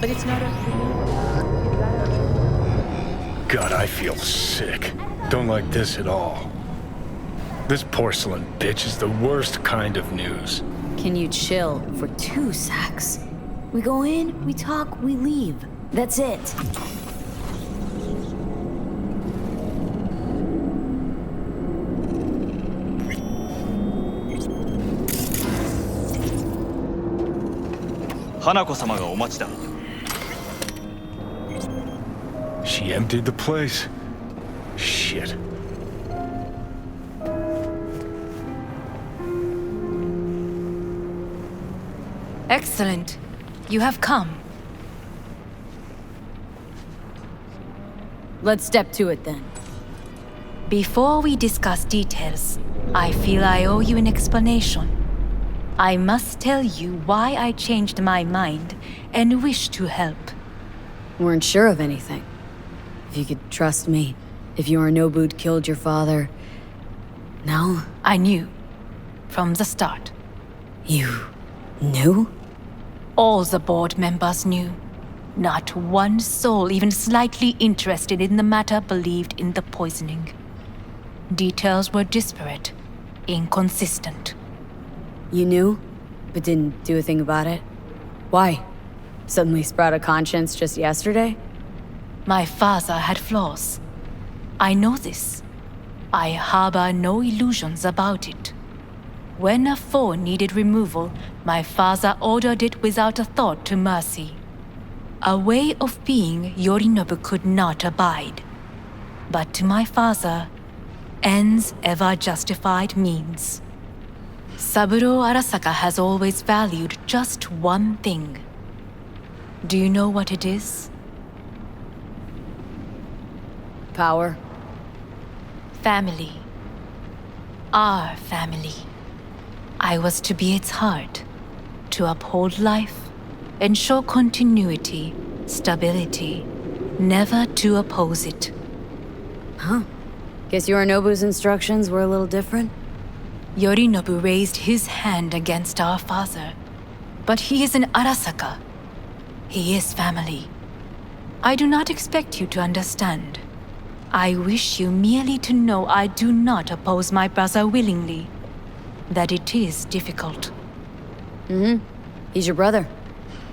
But it's not up to you. God, I feel sick. Don't like this at all. This porcelain bitch is the worst kind of news. Can you chill for 2 secs? We go in, we talk, we leave. That's it. She emptied the place. Shit. Excellent. You have come. Let's step to it then. Before we discuss details, I feel I owe you an explanation. I must tell you why I changed my mind and wish to help. Weren't sure of anything. If you could trust me, if Yorinobu'd killed your father... No? I knew. From the start. You... knew? All the board members knew. Not one soul even slightly interested in the matter believed in the poisoning. Details were disparate, inconsistent. You knew, but didn't do a thing about it? Why? Suddenly sprout a conscience just yesterday? My father had flaws. I know this. I harbor no illusions about it. When a foe needed removal, my father ordered it without a thought to mercy. A way of being Yorinobu could not abide. But to my father, ends ever justified means. Saburo Arasaka has always valued just one thing. Do you know what it is? Power. Family. Our family. I was to be its heart, to uphold life, ensure continuity, stability, never to oppose it. Huh. Guess Yorinobu's instructions were a little different? Yorinobu raised his hand against our father, but he is an Arasaka. He is family. I do not expect you to understand. I wish you merely to know I do not oppose my brother willingly. That it is difficult. He's your brother.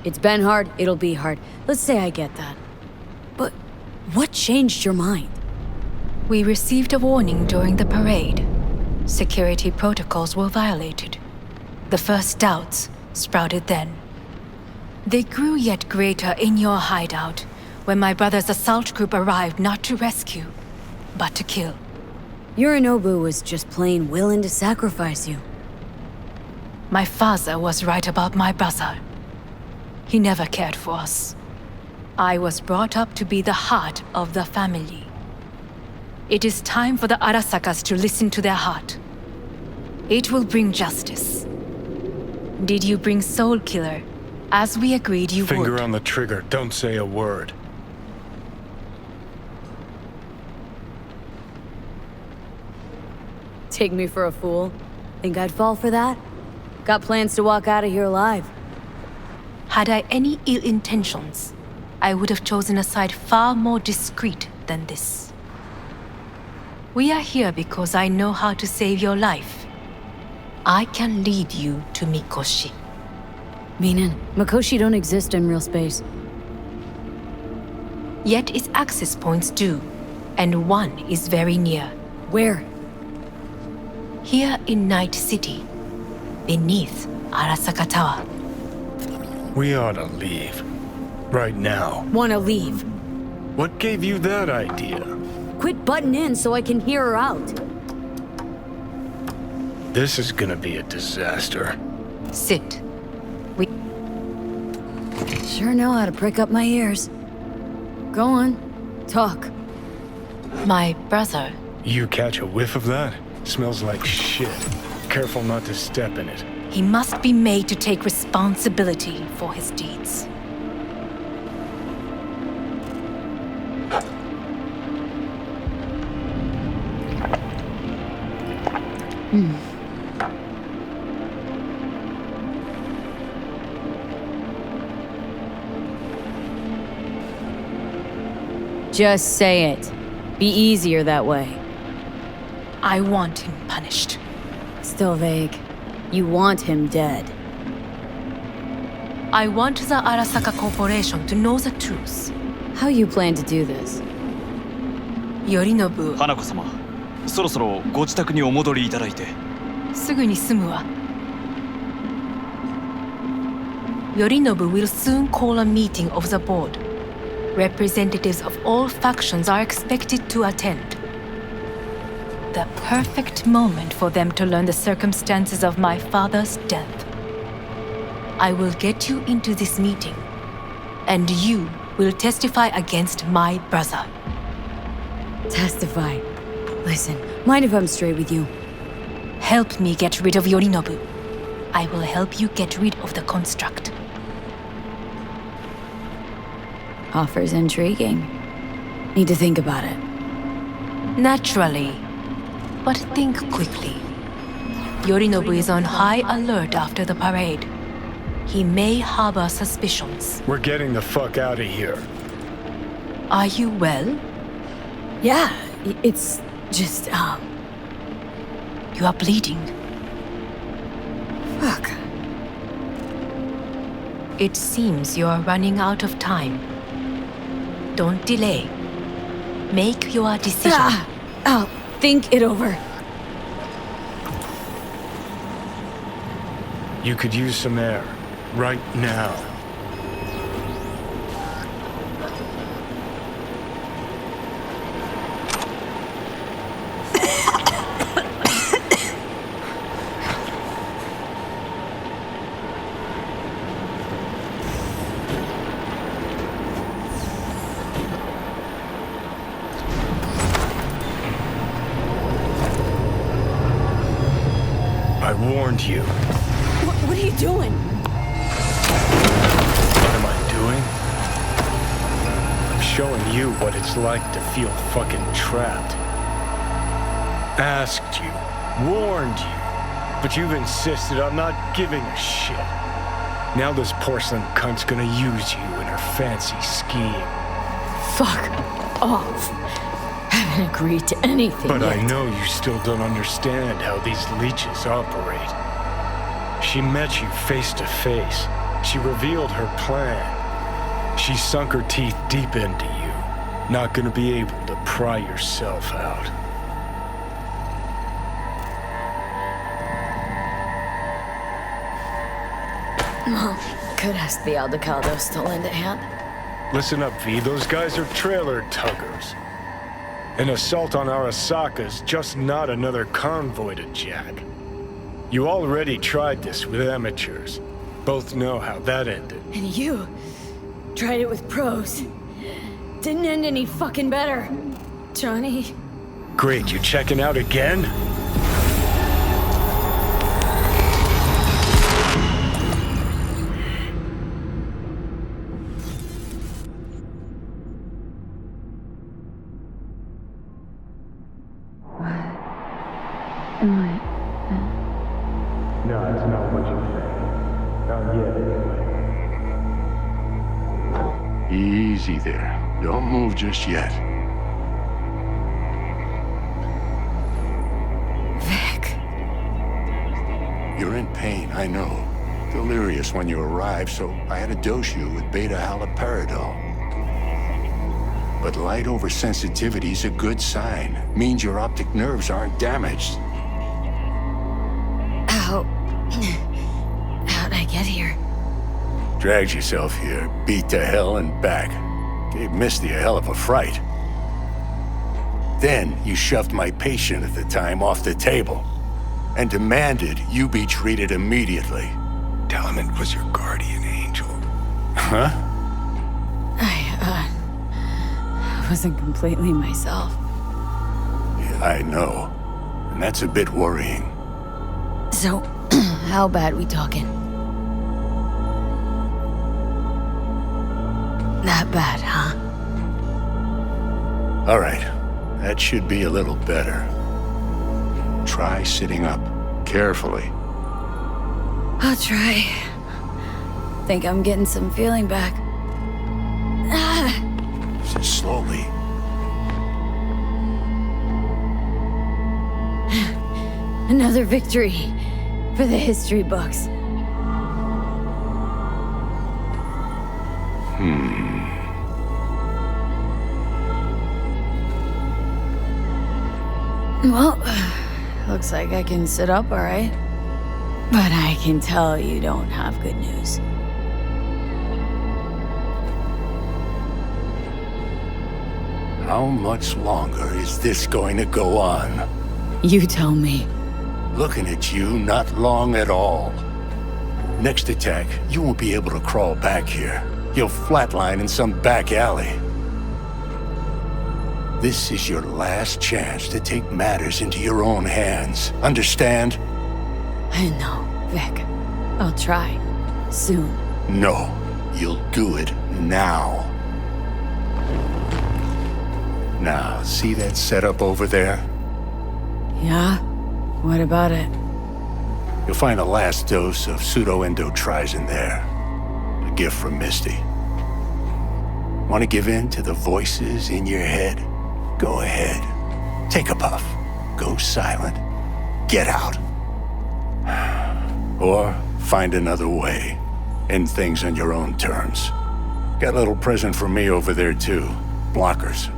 It's been hard, it'll be hard. Let's say I get that. But what changed your mind? We received a warning during the parade. Security protocols were violated. The first doubts sprouted then. They grew yet greater in your hideout when my brother's assault group arrived not to rescue, but to kill. Yorinobu was just plain willing to sacrifice you. My father was right about my brother. He never cared for us. I was brought up to be the heart of the family. It is time for the Arasakas to listen to their heart. It will bring justice. Did you bring Soul Killer, as we agreed you would? Finger on the trigger, don't say a word. Take me for a fool? Think I'd fall for that? Got plans to walk out of here alive. Had I any ill intentions, I would have chosen a side far more discreet than this. We are here because I know how to save your life. I can lead you to Mikoshi. Meaning, Mikoshi don't exist in real space. Yet its access points do, and one is very near. Where? Here in Night City, beneath Arasaka Tower. We ought to leave. Right now. Wanna leave? What gave you that idea? Quit butting in so I can hear her out. This is gonna be a disaster. Sit. We... Sure know how to prick up my ears. Go on. Talk. My brother. You catch a whiff of that? Smells like shit. Careful not to step in it. He must be made to take responsibility for his deeds. Just say it. Be easier that way. I want him punished. Still vague. You want him dead. I want the Arasaka Corporation to know the truth. How you plan to do this? Yorinobu, 花子様、そろそろご自宅にお戻りいただいて。すぐに済むわ。Yorinobu will soon call a meeting of the board. Representatives of all factions are expected to attend. The perfect moment for them to learn the circumstances of my father's death. I will get you into this meeting, and you will testify against my brother. Testify. Listen, mind if I'm straight with you? Help me get rid of Yorinobu. I will help you get rid of the construct. Offer's intriguing. Need to think about it. Naturally. But think quickly. Yorinobu is on high alert after the parade. He may harbor suspicions. We're getting the fuck out of here. Are you well? Yeah, it's just, You are bleeding. Fuck. It seems you are running out of time. Don't delay. Make your decision. I'll think it over. You could use some air. Right now. I warned you. What are you doing? What am I doing? I'm showing you what it's like to feel fucking trapped. Asked you, warned you, but you've insisted on not giving a shit. Now this porcelain cunt's gonna use you in her fancy scheme. Fuck off. Haven't agreed to anything But yet. I know you still don't understand how these leeches operate. She met you face to face. She revealed her plan. She sunk her teeth deep into you. Not gonna be able to pry yourself out. Well, could ask the Aldecados to lend a hand. Listen up, V. Those guys are trailer tuggers. An assault on Arasaka's just not another convoy to jack. You already tried this with amateurs. Both know how that ended. And you tried it with pros. Didn't end any fucking better, Johnny. Great, you checking out again? No, it's not what you think. Not yet, anyway. Easy there. Don't move just yet. Vic. You're in pain, I know. Delirious when you arrived, so I had to dose you with beta-haloperidol. But light oversensitivity's a good sign. Means your optic nerves aren't damaged. How'd I get here? Dragged yourself here, beat to hell and back. Gave Misty a hell of a fright. Then you shoved my patient at the time off the table and demanded you be treated immediately. Tell him it was your guardian angel. Huh? I wasn't completely myself. Yeah, I know. And that's a bit worrying. So, how bad we talking? That bad, huh? All right. That should be a little better. Try sitting up. Carefully. I'll try. Think I'm getting some feeling back. Slowly. Another victory for the history books. Well, looks like I can sit up all right. But I can tell you don't have good news. How much longer is this going to go on? You tell me. Looking at you, not long at all. Next attack, you won't be able to crawl back here. You'll flatline in some back alley. This is your last chance to take matters into your own hands. Understand? I know, Vic. I'll try. Soon. No, you'll do it now. Now, see that setup over there? Yeah? What about it? You'll find a last dose of pseudo-endotrizin there. A gift from Misty. Want to give in to the voices in your head? Go ahead. Take a puff. Go silent. Get out. Or find another way. End things on your own terms. Got a little present for me over there too. Blockers.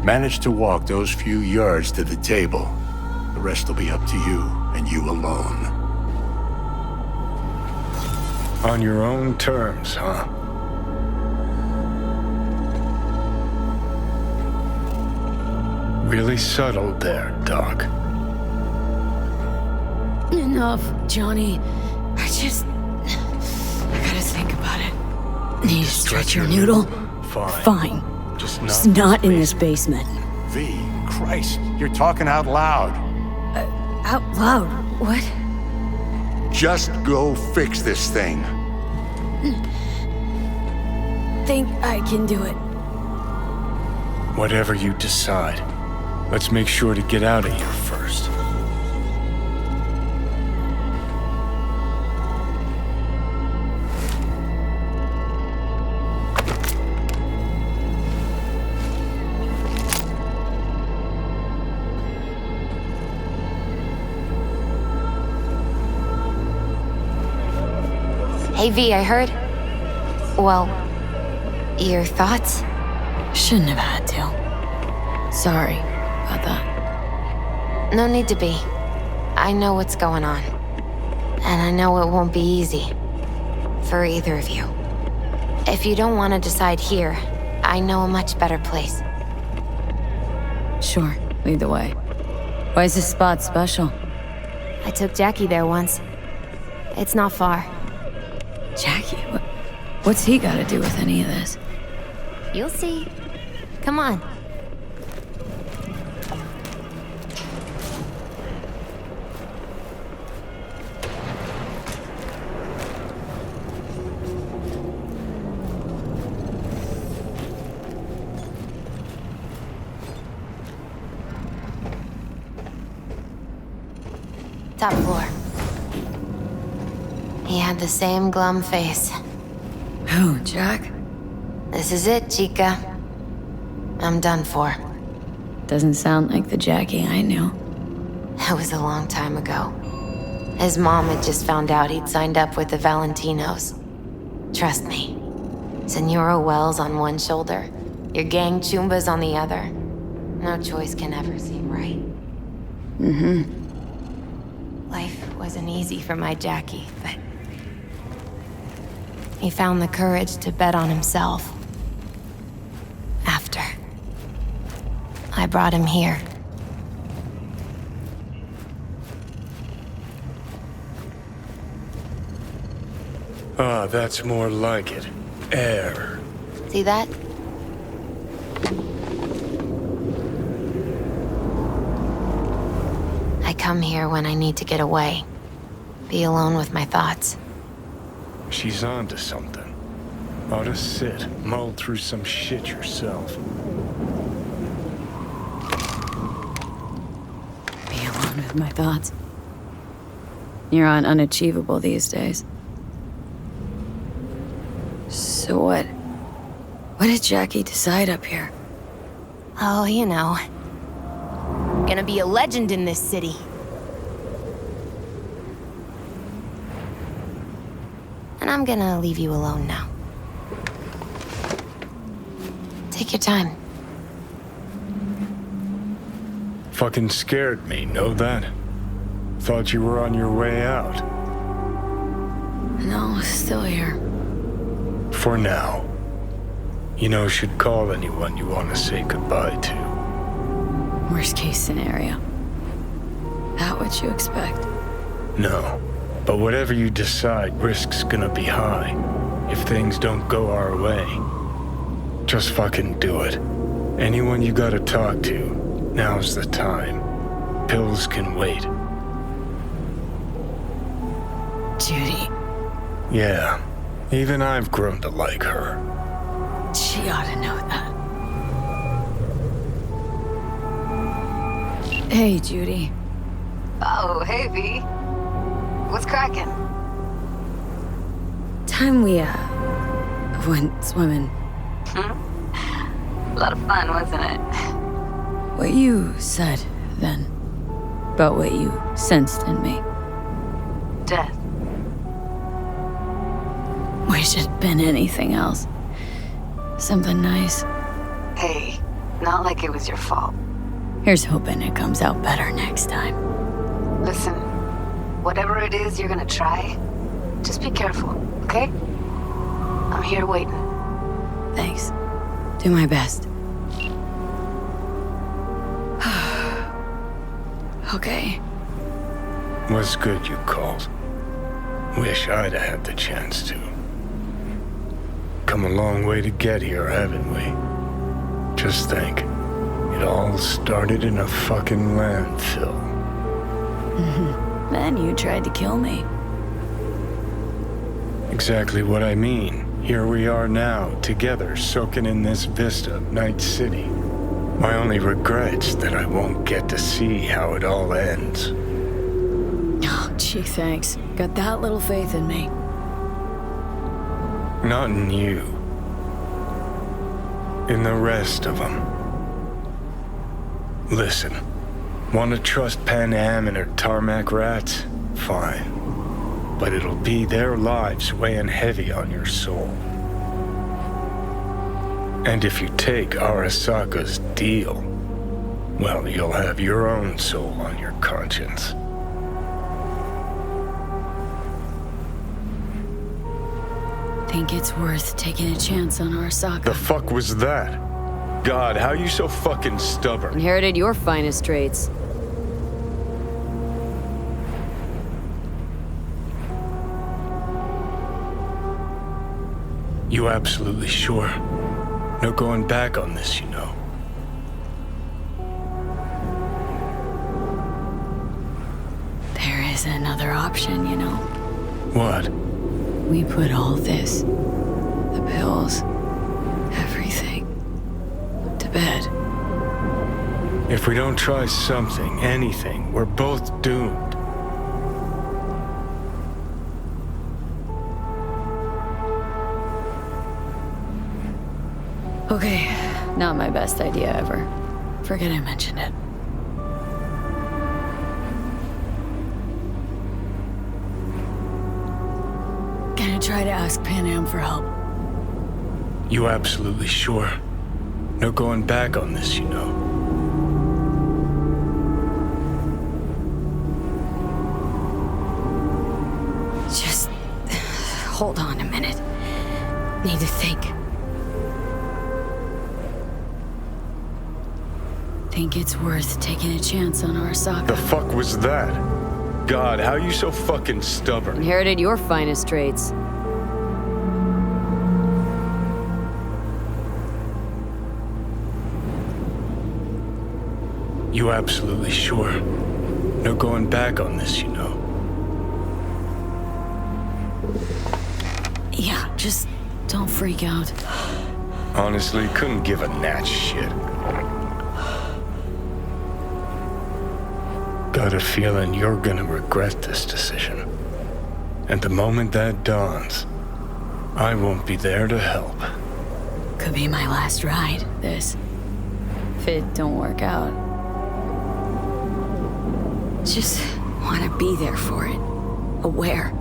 Manage to walk those few yards to the table. The rest will be up to you, and you alone. On your own terms, huh? Really subtle there, Doc. Enough, Johnny. I gotta think about it. Need to stretch your noodle? Fine. Just not in this basement. V, Christ, you're talking out loud. Out loud? What? Just go fix this thing. Think I can do it. Whatever you decide. Let's make sure to get out of here first. Hey V, I heard. Well, your thoughts? Shouldn't have had to. Sorry about that. No need to be. I know what's going on. And I know it won't be easy. For either of you. If you don't want to decide here, I know a much better place. Sure, lead the way. Why is this spot special? I took Jackie there once. It's not far. Jackie? What's he got to do with any of this? You'll see. Come on. Top floor. He had the same glum face. Who, Jack? This is it, Chica. I'm done for. Doesn't sound like the Jackie I knew. That was a long time ago. His mom had just found out he'd signed up with the Valentinos. Trust me. Senora Wells on one shoulder, your gang Chumbas on the other. No choice can ever seem right. Life wasn't easy for my Jackie, but he found the courage to bet on himself. After I brought him here. Ah, that's more like it. Air. See that? I come here when I need to get away. Be alone with my thoughts. She's onto something. Ought to sit, mull through some shit yourself. Be alone with my thoughts. You're on unachievable these days. So what? What did Jackie decide up here? Oh, you know. Gonna be a legend in this city. I'm gonna leave you alone now. Take your time. Fucking scared me, know that? Thought you were on your way out. No, still here. For now. You know, should call anyone you want to say goodbye to. Worst case scenario. That what you expect? No. But whatever you decide, risk's gonna be high. If things don't go our way. Just fucking do it. Anyone you gotta talk to, now's the time. Pills can wait. Judy. Yeah. Even I've grown to like her. She ought to know that. Hey, Judy. Oh, hey, V. What's cracking? Time we, went swimming. A lot of fun, wasn't it? What you said then, about what you sensed in me. Death. Wish it'd been anything else. Something nice. Hey, not like it was your fault. Here's hoping it comes out better next time. Listen, whatever it is you're gonna try, just be careful, okay? I'm here waiting. Thanks. Do my best. Okay. Was good you called. Wish I'd have had the chance to. Come a long way to get here, haven't we? Just think. It all started in a fucking landfill. Then you tried to kill me. Exactly what I mean. Here we are now, together, soaking in this vista of Night City. My only regret's that I won't get to see how it all ends. Oh, gee, thanks. Got that little faith in me. Not in you. In the rest of them. Listen, want to trust Pan Am and her tarmac rats? Fine. But it'll be their lives weighing heavy on your soul. And if you take Arasaka's deal, well, you'll have your own soul on your conscience. Think it's worth taking a chance on Arasaka. The fuck was that? God, how you so fucking stubborn? Inherited your finest traits. You absolutely sure? No going back on this, you know. There is another option, you know. What? We put all this, the pills, everything, to bed. If we don't try something, anything, we're both doomed. Okay, not my best idea ever. Forget I mentioned it. Gonna try to ask Pan Am for help. You absolutely sure? No going back on this, you know. Just hold on a minute. Need to think. Think it's worth taking a chance on Arasaka. The fuck was that? God, how you so fucking stubborn? Inherited your finest traits. You absolutely sure? No going back on this, you know. Yeah, just don't freak out. Honestly, couldn't give a gnat's shit. Got a feeling you're gonna regret this decision. And the moment that dawns, I won't be there to help. Could be my last ride, this. If it don't work out. Just want to be there for it. Aware.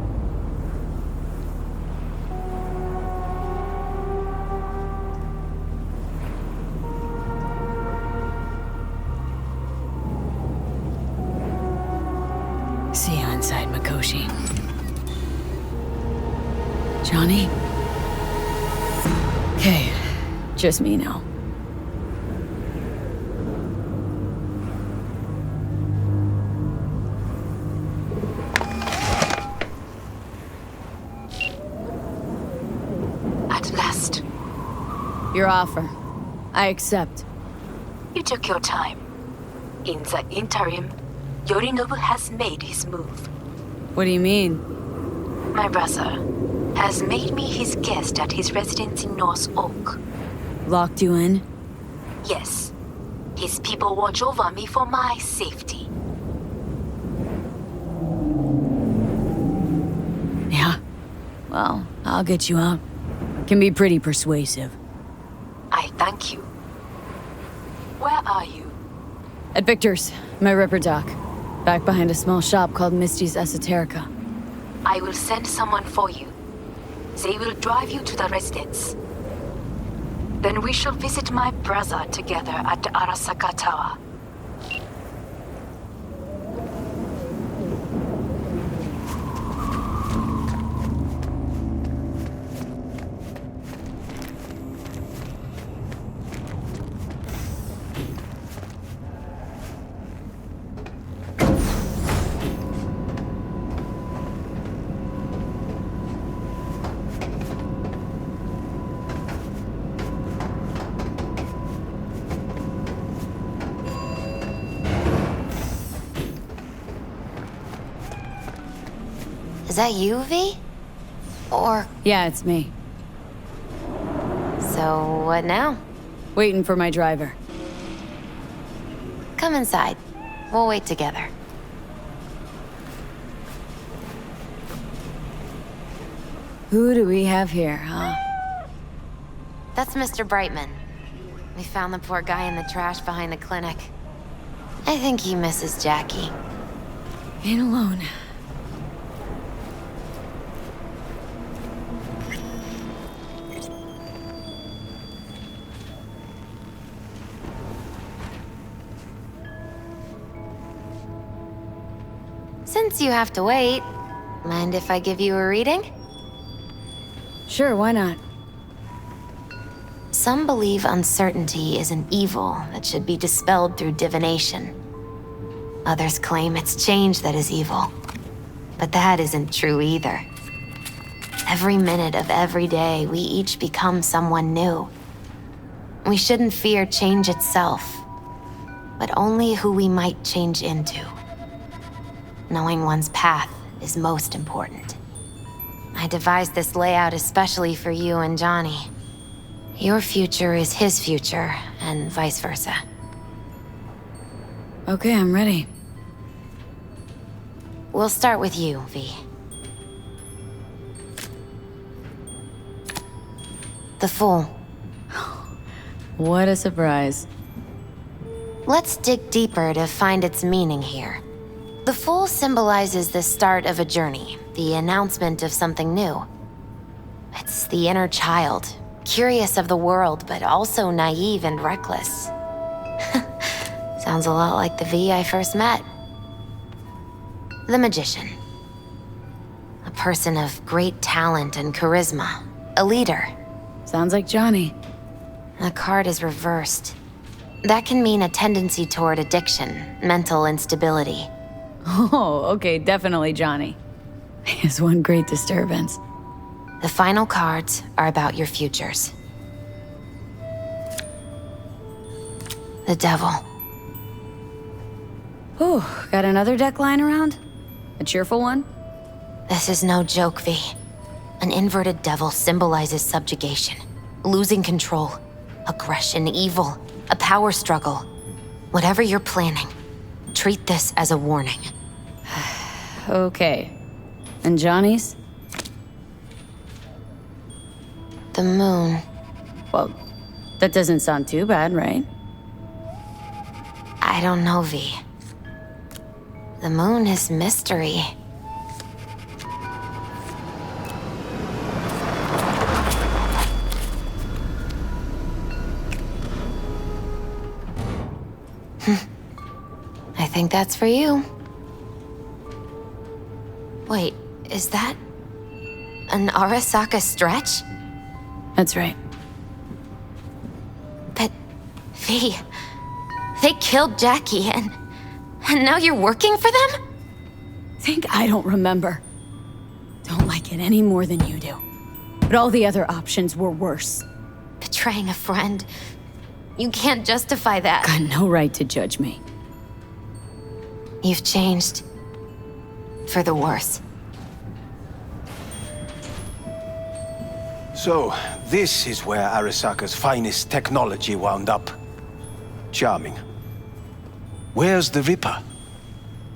See you inside, Mikoshi. Johnny? Okay, just me now. At last. Your offer. I accept. You took your time. In the interim, Yorinobu has made his move. What do you mean? My brother has made me his guest at his residence in North Oak. Locked you in? Yes. His people watch over me for my safety. Yeah. Well, I'll get you out. Can be pretty persuasive. I thank you. Where are you? At Victor's, my ripper dock. Back behind a small shop called Misty's Esoterica. I will send someone for you. They will drive you to the residence. Then we shall visit my brother together at the Arasaka Tower. Is that you, V? Or... Yeah, it's me. So, what now? Waiting for my driver. Come inside. We'll wait together. Who do we have here, huh? That's Mr. Brightman. We found the poor guy in the trash behind the clinic. I think he misses Jackie. Ain't alone. Since you have to wait, mind if I give you a reading? Sure, why not? Some believe uncertainty is an evil that should be dispelled through divination. Others claim it's change that is evil. But that isn't true either. Every minute of every day, we each become someone new. We shouldn't fear change itself, but only who we might change into. Knowing one's path is most important. I devised this layout especially for you and Johnny. Your future is his future, and vice versa. Okay, I'm ready. We'll start with you, V. The Fool. What a surprise. Let's dig deeper to find its meaning here. The Fool symbolizes the start of a journey, the announcement of something new. It's the inner child, curious of the world, but also naive and reckless. Sounds a lot like the V I first met. The Magician. A person of great talent and charisma. A leader. Sounds like Johnny. The card is reversed. That can mean a tendency toward addiction, mental instability. Oh, okay, definitely Johnny. He has one great disturbance. The final cards are about your futures. The Devil. Ooh, got another deck lying around? A cheerful one? This is no joke, V. An inverted devil symbolizes subjugation, losing control, aggression, evil, a power struggle. Whatever you're planning, treat this as a warning. Okay. And Johnny's? The Moon. Well, that doesn't sound too bad, right? I don't know, V. The Moon is mystery. I think that's for you. Wait, is that an Arasaka stretch? That's right. But, V, they killed Jackie and now you're working for them? Think I don't remember. Don't like it any more than you do. But all the other options were worse. Betraying a friend. You can't justify that. Got no right to judge me. You've changed. For the worse. So, this is where Arasaka's finest technology wound up. Charming. Where's the Ripper?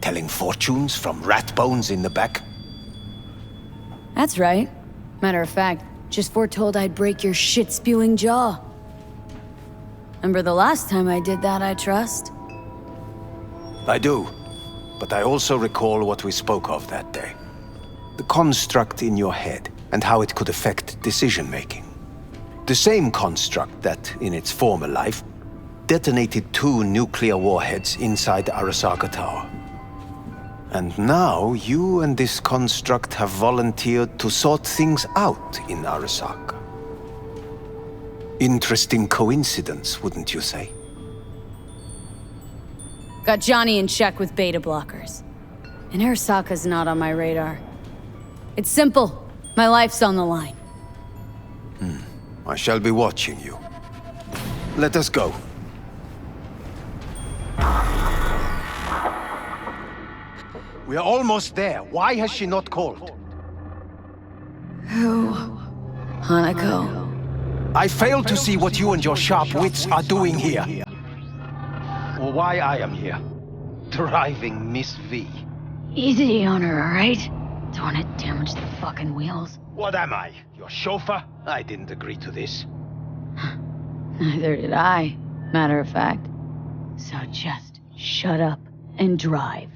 Telling fortunes from rat bones in the back? That's right. Matter of fact, just foretold I'd break your shit-spewing jaw. Remember the last time I did that, I trust? I do. But I also recall what we spoke of that day. The construct in your head, and how it could affect decision-making. The same construct that, in its former life, detonated 2 nuclear warheads inside Arasaka Tower. And now, you and this construct have volunteered to sort things out in Arasaka. Interesting coincidence, wouldn't you say? Got Johnny in check with beta blockers. And Arasaka's not on my radar. It's simple. My life's on the line. I shall be watching you. Let us go. We are almost there. Why has she not called? Who? Hanako. I fail to see what you and your sharp wits are doing here. Or why I am here. Driving Miss V. Easy on her, alright? Don't wanna damage the fucking wheels. What am I? Your chauffeur? I didn't agree to this. Neither did I, matter of fact. So just shut up and drive.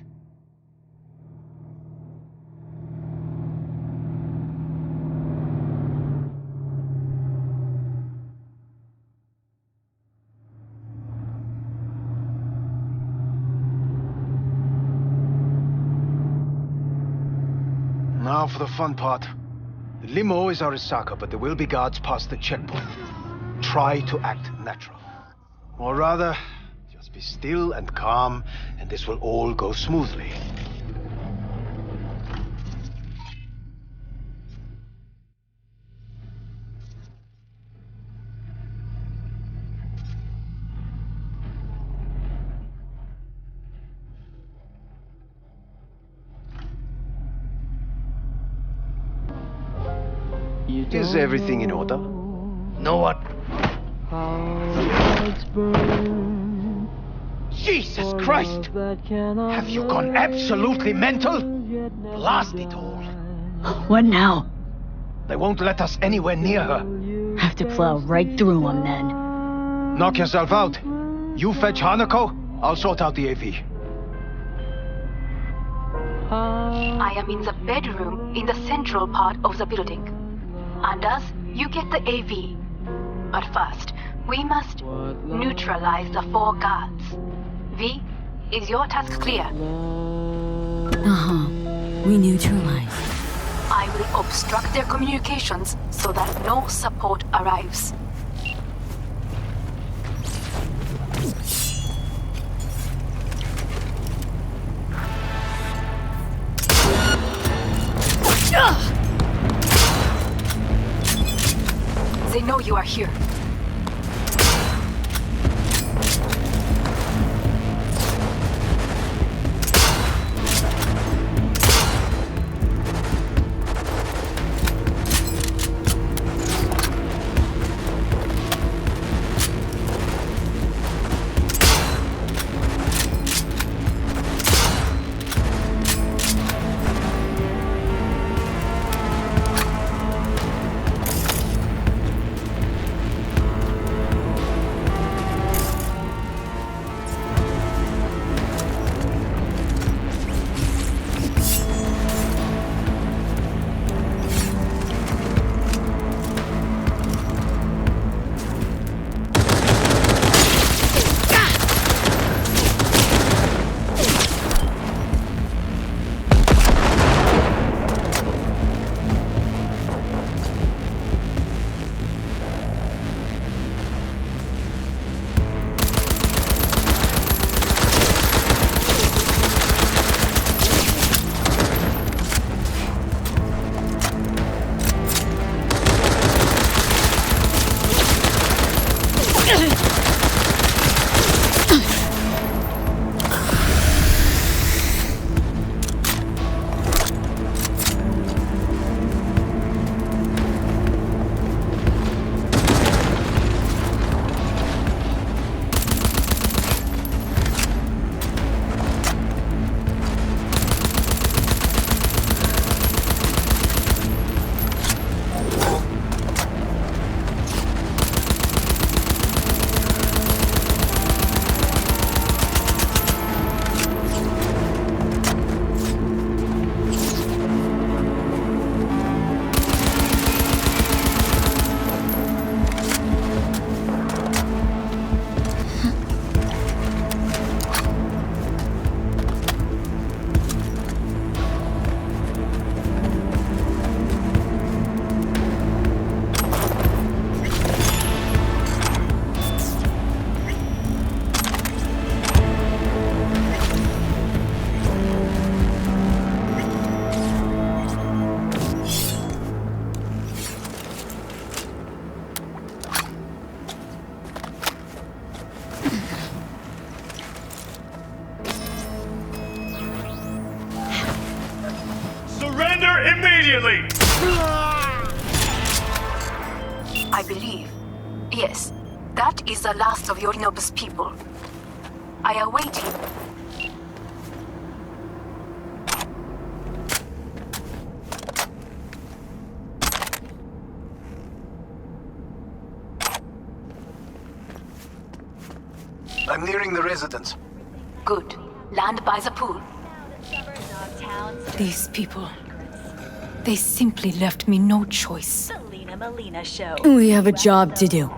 Now for the fun part. The limo is Arasaka, but there will be guards past the checkpoint. Try to act natural. Or rather, just be still and calm, and this will all go smoothly. Is everything in order? Know what? Jesus Christ! Have you gone absolutely mental? Blast it all. What now? They won't let us anywhere near her. Have to plow right through them then. Knock yourself out. You fetch Hanako, I'll sort out the AV. I am in the bedroom in the central part of the building. Anders, you get the AV. But first, we must neutralize the 4 guards. V, is your task clear? Uh-huh. We neutralize. I will obstruct their communications so that no support arrives. They know you are here. immediately! I believe, yes, that is the last of Yorinobu's people. I await him. I'm nearing the residence. Good. Land by the pool. These people, they simply left me no choice. We have a job to do.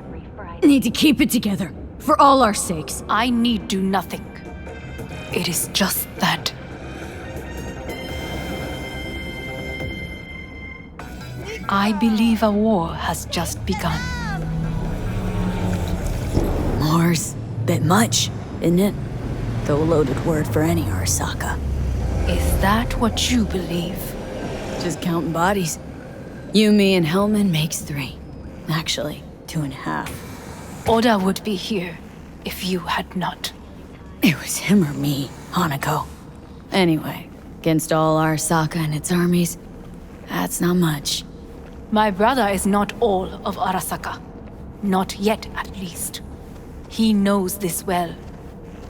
Need to keep it together, for all our sakes. I need do nothing. It is just that. I believe a war has just begun. War's bit much, isn't it? Though a loaded word for any Arasaka. Is that what you believe? Just counting bodies. You, me, and Hellman makes 3. Actually, 2.5. Oda would be here if you had not. It was him or me, Hanako. Anyway, against all Arasaka and its armies, that's not much. My brother is not all of Arasaka. Not yet, at least. He knows this well.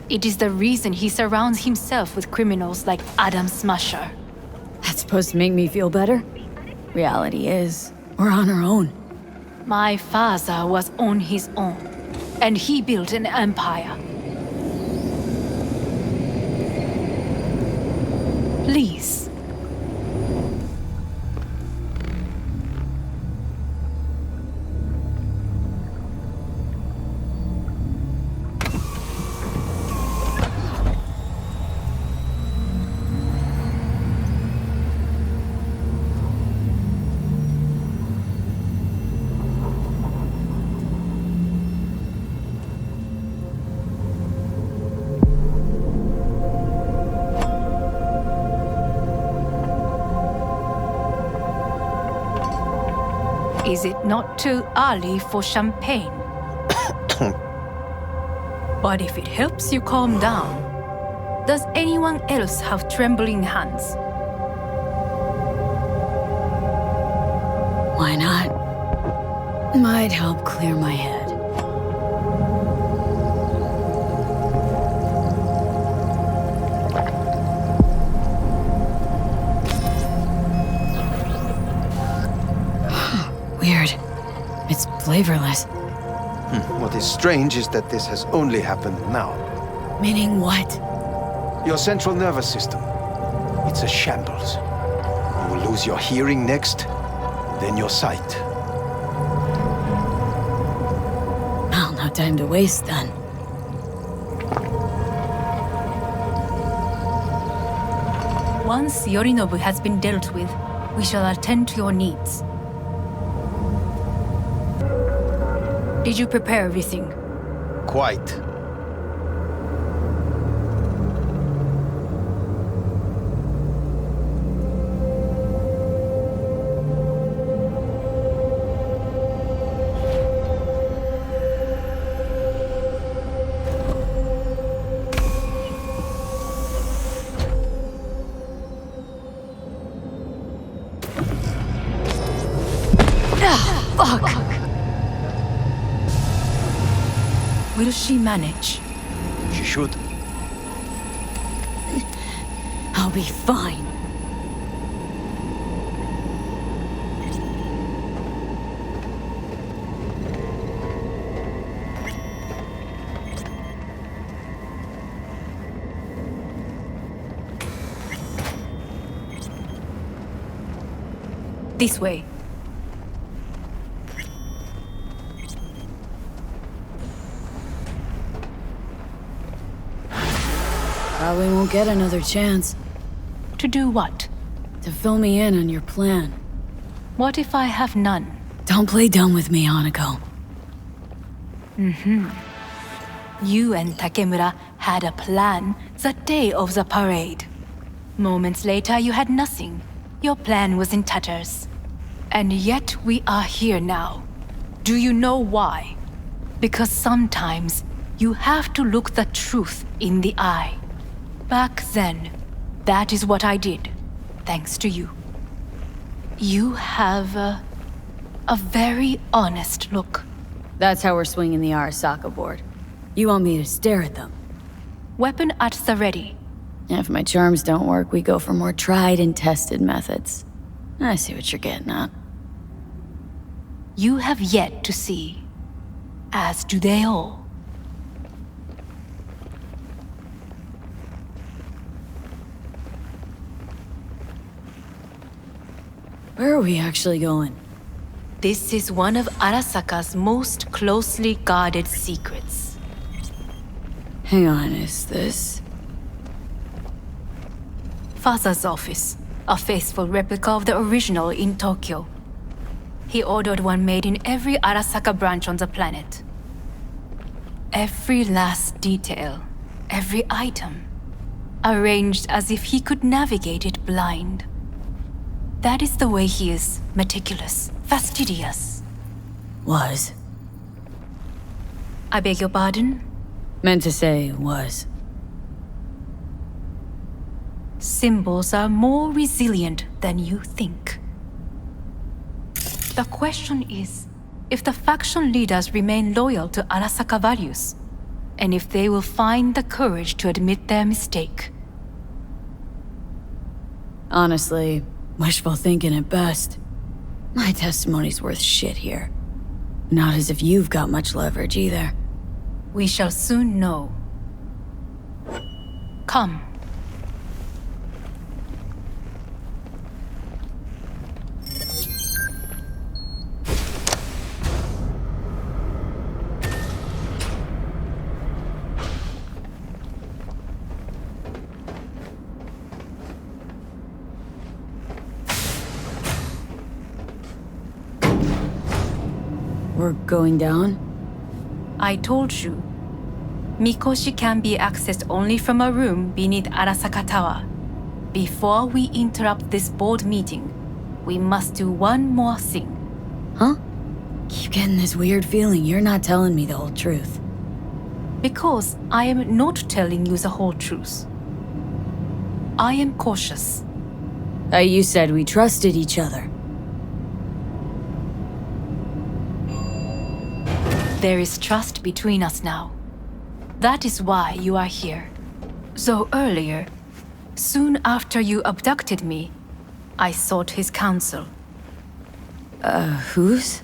It is the reason he surrounds himself with criminals like Adam Smasher. That's supposed to make me feel better? Reality is, we're on our own. My father was on his own, and he built an empire. Please. Is it not too early for champagne? But if it helps you calm down, does anyone else have trembling hands? Why not? Might help clear my head. Weird. It's flavorless. What is strange is that this has only happened now. Meaning what? Your central nervous system. It's a shambles. You will lose your hearing next, then your sight. Well, no time to waste then. Once Yorinobu has been dealt with, we shall attend to your needs. Did you prepare everything? Quite. Fuck! Will she manage? She should. I'll be fine. This way. Probably won't get another chance. To do what? To fill me in on your plan. What if I have none? Don't play dumb with me, Hanako. You and Takemura had a plan the day of the parade. Moments later, you had nothing. Your plan was in tatters. And yet we are here now. Do you know why? Because sometimes you have to look the truth in the eye. Back then, that is what I did, thanks to you. You have a very honest look. That's how we're swinging the Arasaka board. You want me to stare at them? Weapon at the ready. If my charms don't work, we go for more tried and tested methods. I see what you're getting at. You have yet to see, as do they all. Where are we actually going? This is one of Arasaka's most closely guarded secrets. Hang on, is this... Father's office, a faithful replica of the original in Tokyo. He ordered one made in every Arasaka branch on the planet. Every last detail, every item, arranged as if he could navigate it blind. That is the way he is, meticulous, fastidious. Was. I beg your pardon? Meant to say was. Symbols are more resilient than you think. The question is, if the faction leaders remain loyal to Arasaka values, and if they will find the courage to admit their mistake. Honestly, wishful thinking at best. My testimony's worth shit here. Not as if you've got much leverage either. We shall soon know. Come. We're going down? I told you. Mikoshi can be accessed only from a room beneath Arasaka Tower. Before we interrupt this board meeting, we must do one more thing. Huh? Keep getting this weird feeling you're not telling me the whole truth. Because I am not telling you the whole truth. I am cautious. You said we trusted each other. There is trust between us now. That is why you are here. So earlier, soon after you abducted me, I sought his counsel. Whose?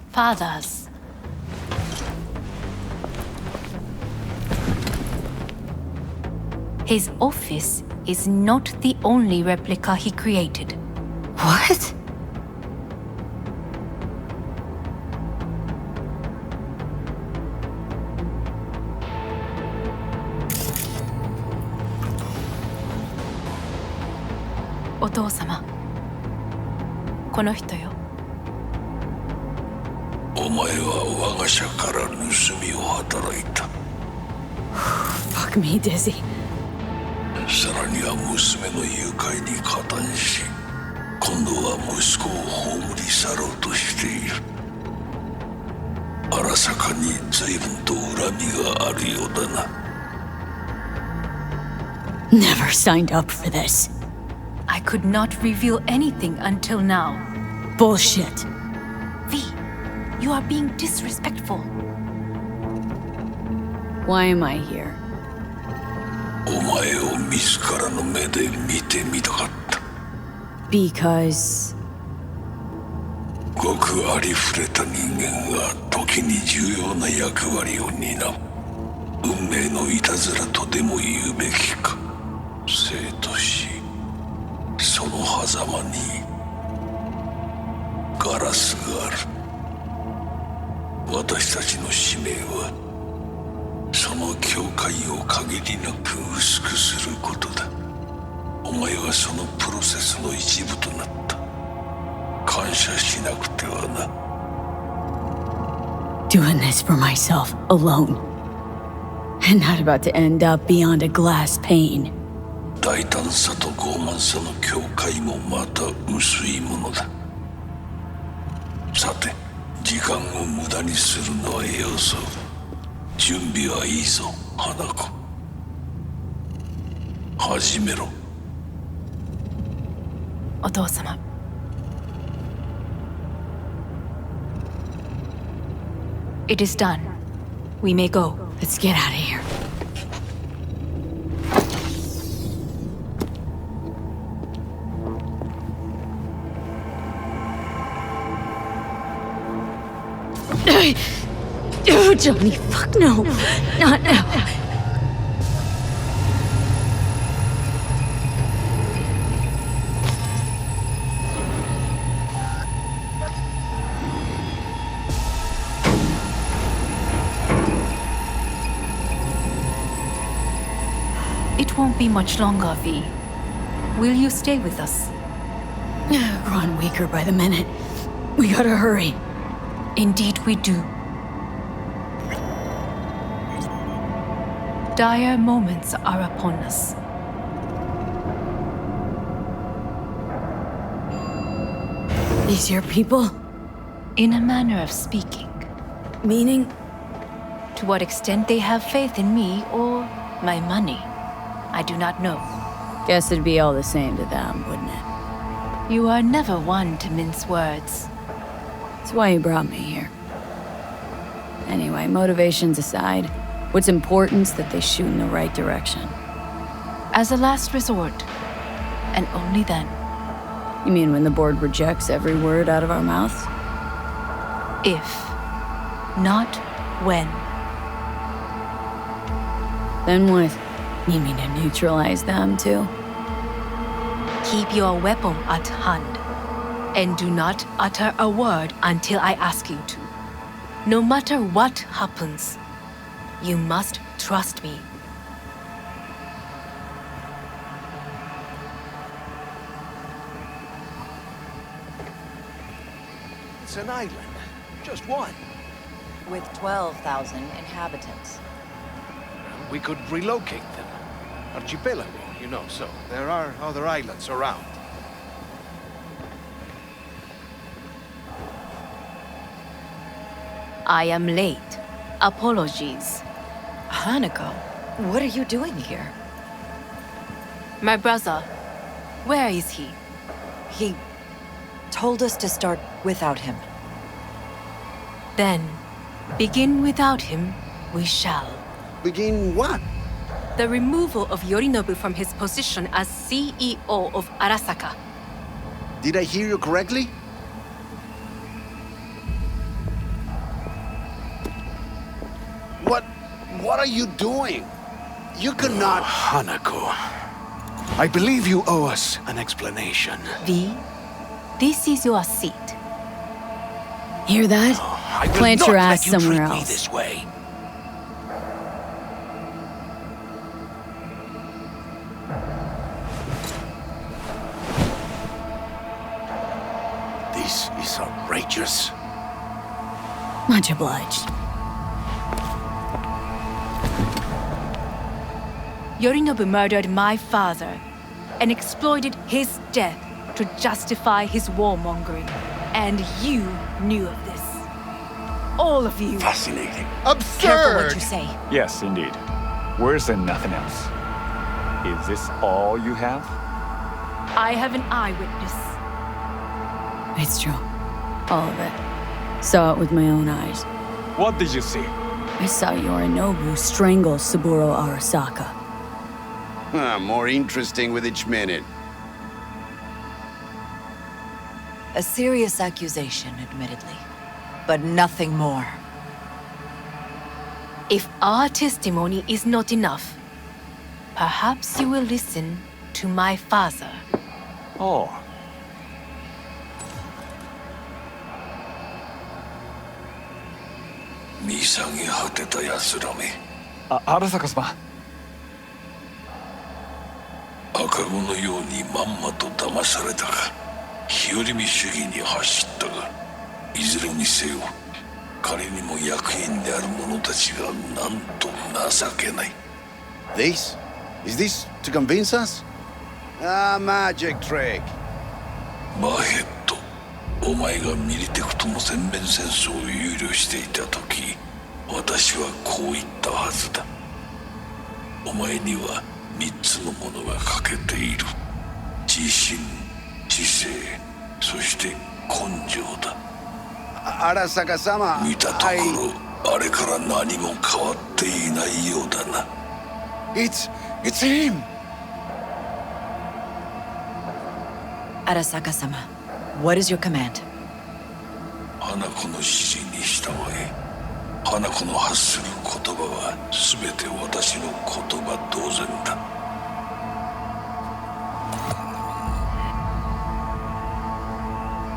Father's. His office is not the only replica he created. What? Otou-sama. この人よ。お前は我が社から盗みを働いた。Fuck me, Dizzy. さらには娘の誘拐に加担し、今度は息子を葬り去ろうとしている。荒坂に随分と恨みがあるようだな。Never signed up for this. I could not reveal anything until now. Bullshit. V, you are being disrespectful. Why am I here? お前を自らの目で見てみたかった。Because... ごくありふれた人間が時に重要な役割を担う。運命のいたずらとでも言うべきか。生と死、その狭間にガラスがある。私たちの使命はその境界を限りなく薄くすることだ。お前はそのプロセスの一部となった。感謝しなくてはな。Doing this for myself, alone. And not about to end up beyond a glass pane. 大胆さと傲慢さの境界もまた薄いものだ。さて、時間を無駄にするのはよそう。準備はいいぞ、花子。始めろ。お父様。It is done. We may go. Let's get out of here. Oh, Johnny, fuck no. Not now. It won't be much longer, V. Will you stay with us? Growing weaker by the minute. We gotta hurry. Indeed we do. Dire moments are upon us. These your people? In a manner of speaking. Meaning? To what extent they have faith in me or my money, I do not know. Guess it'd be all the same to them, wouldn't it? You are never one to mince words. That's why you brought me here. Anyway, motivations aside, what's important's that they shoot in the right direction. As a last resort, and only then. You mean when the board rejects every word out of our mouths? If, not when. Then what? You mean to neutralize them, too? Keep your weapon at hand, and do not utter a word until I ask you to. No matter what happens, you must trust me. It's an island. Just one. With 12,000 inhabitants. We could relocate them. Archipelago, you know, so there are other islands around. I am late. Apologies. Hanako, what are you doing here? My brother, where is he? He told us to start without him. Then, begin without him, we shall. Begin what? The removal of Yorinobu from his position as CEO of Arasaka. Did I hear you correctly? What are you doing? You cannot... Hanako, I believe you owe us an explanation. V, this is your seat. Hear that? I will Plant not your let ass you somewhere treat me else. this way. This is outrageous. Much obliged. Yorinobu murdered my father and exploited his death to justify his warmongering. And you knew of this. All of you. Fascinating. Careful what you say. Yes, indeed. Worse than nothing else. Is this all you have? I have an eyewitness. It's true. All of it. Saw it with my own eyes. What did you see? I saw Yorinobu strangle Saburo Arasaka. More interesting with each minute. A serious accusation, admittedly. But nothing more. If our testimony is not enough, perhaps you will listen to my father. Oh. Arasaka-sama. 赤子のようにまんまと騙されたが、日和見主義に走ったが、いずれにせよ、彼にも役員である者たちがなんと情けない。This? Is this to convince us? Magic trick. マヘッド、お前がミリテクとの全面戦争を憂慮していた時、私はこう言ったはずだ。お前には3つのものが欠けている。自信、知性、そして根性だ。Arasaka-sama, 見たところ、あれから何も変わっていないようだな。It's him! Arasaka-sama, what is your command? 花子の指示に従え。花子の発する言葉は全て私の言葉同然だ。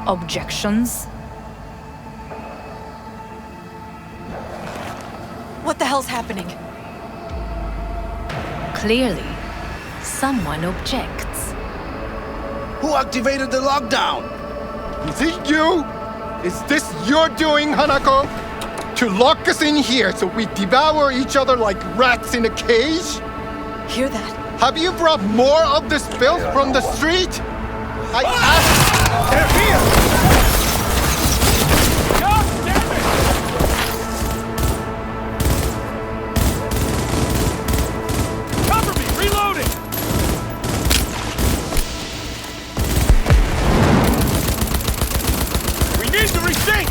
Objections? What the hell's happening? Clearly, someone objects. Who activated the lockdown? Is it you? Is this your doing, Hanako? To lock us in here so we devour each other like rats in a cage? Hear that? Have you brought more of this filth from the street? I asked... They're here! God damn it! Cover me! Reloading! We need to resync!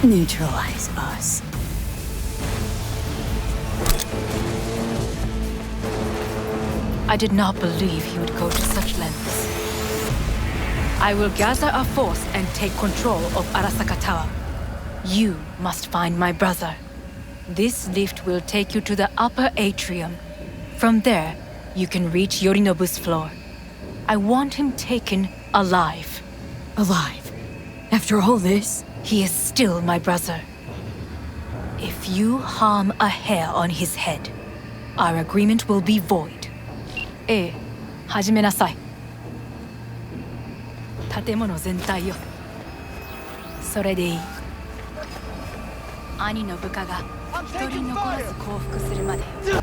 Neutralize us. I did not believe he would go to such lengths. I will gather a force and take control of Arasaka Tower. You must find my brother. This lift will take you to the upper atrium. From there, you can reach Yorinobu's floor. I want him taken alive. Alive? After all this? He is still my brother. If you harm a hair on his head, our agreement will be void. 始めなさい。建物全体よ。それでいい。兄の部下が一人残らず降伏するまでよ。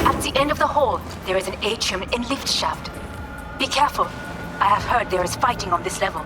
At the end of the hall, there is an atrium and lift shaft. Be careful. I have heard there is fighting on this level.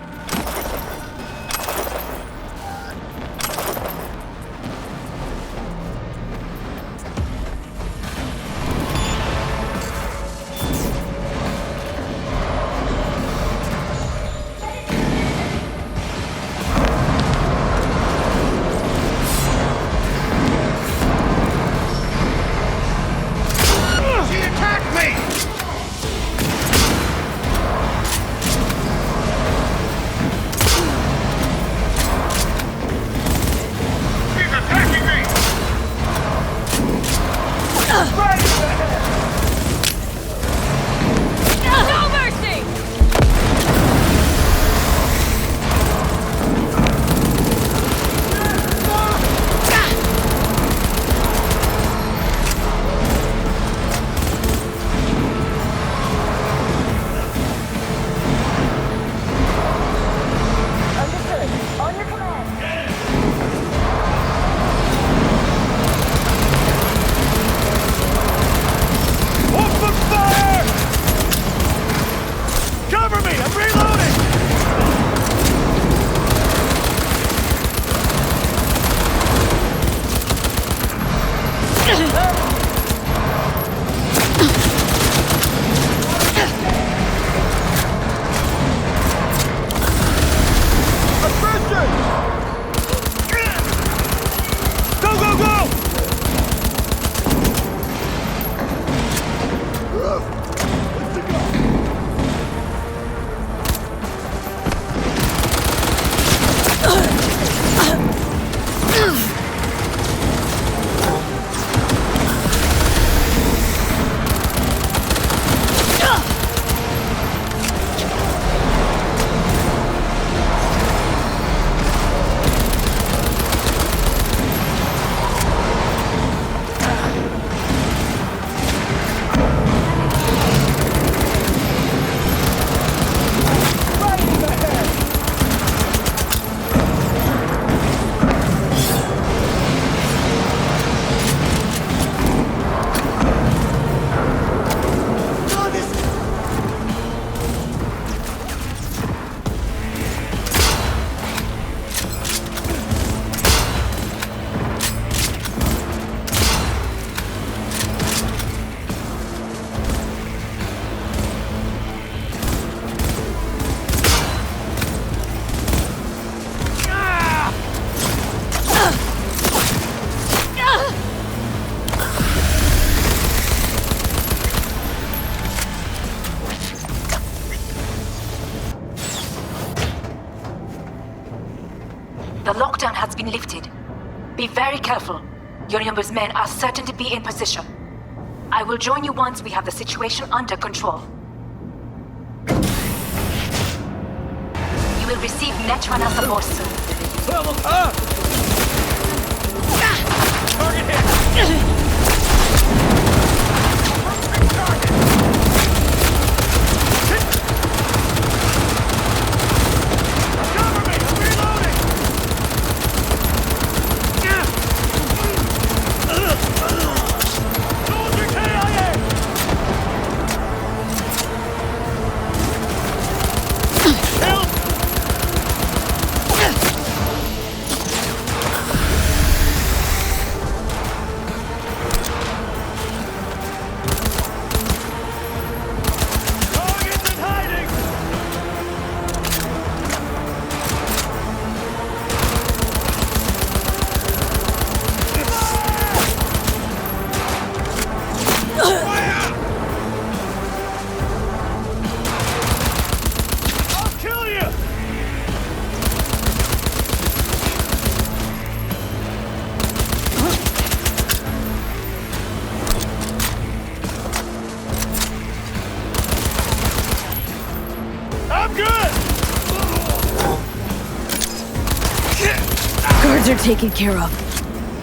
Be very careful. Your numbers men are certain to be in position. I will join you once we have the situation under control. You will receive Netrunner support soon. Level up! Target hit! Guards are taken care of.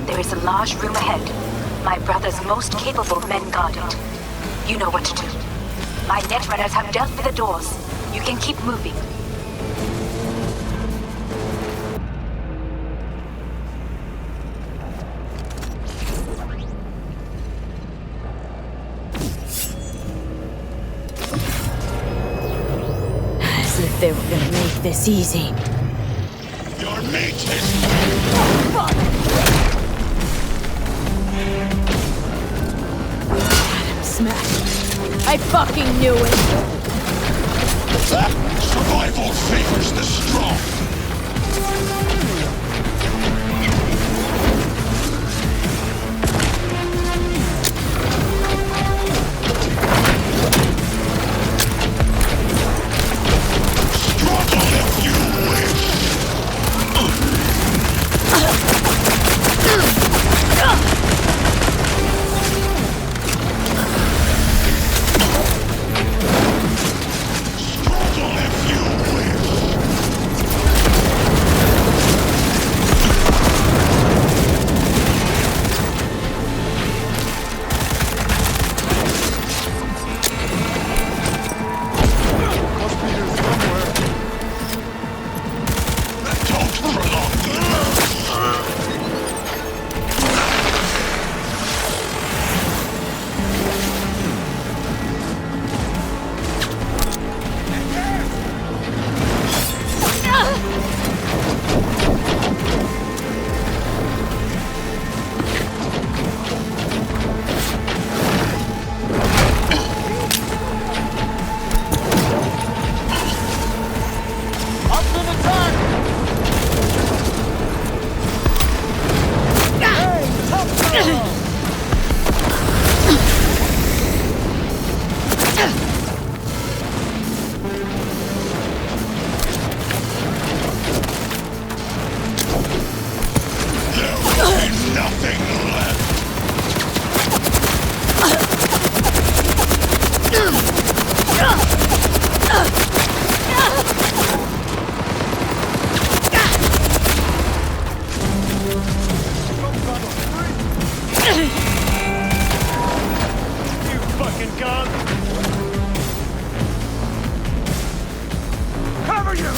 There is a large room ahead. My brother's most capable men guard it. You know what to do. My Netrunners have dealt with the doors. You can keep moving. As if they were gonna make this easy. Your mate is... Smack. I fucking knew it. Survival favors the strong. Struggle if you wish. Cover you!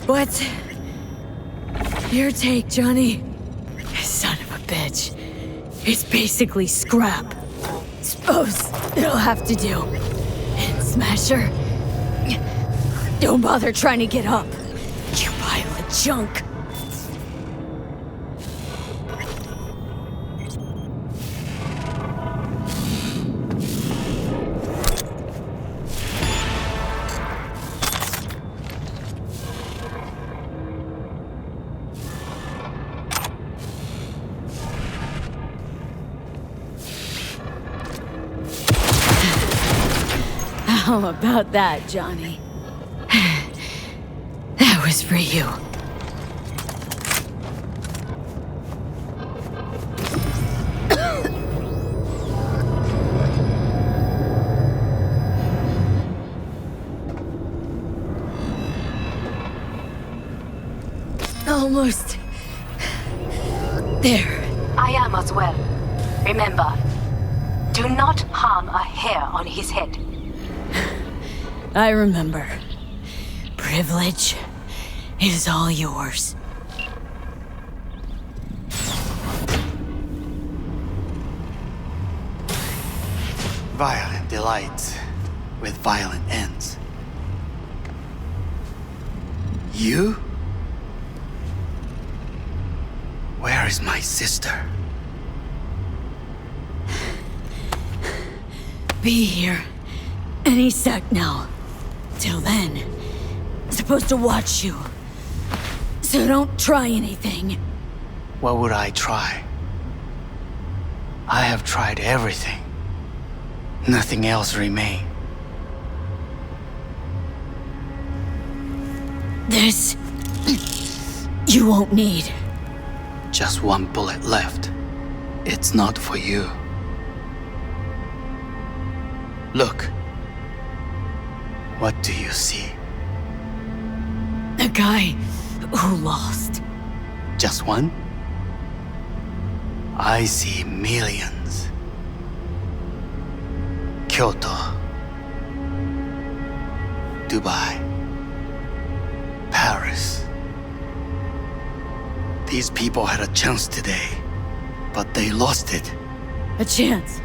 What? Your take, Johnny. Son of a bitch. It's basically scrap. Suppose it'll have to do. And Smasher, don't bother trying to get up. You pile of junk. How about that, Johnny? That was for you. Almost there. I am as well. Remember, do not harm a hair on his head. I remember. Privilege is all yours. Violent delights with violent ends. You? Where is my sister? Be here any sec now. Till then, supposed to watch you. So don't try anything. What would I try? I have tried everything. Nothing else remains. This... you won't need. Just one bullet left. It's not for you. Look. What do you see? A guy who lost. Just one? I see millions. Kyoto. Dubai. Paris. These people had a chance today, but they lost it. A chance?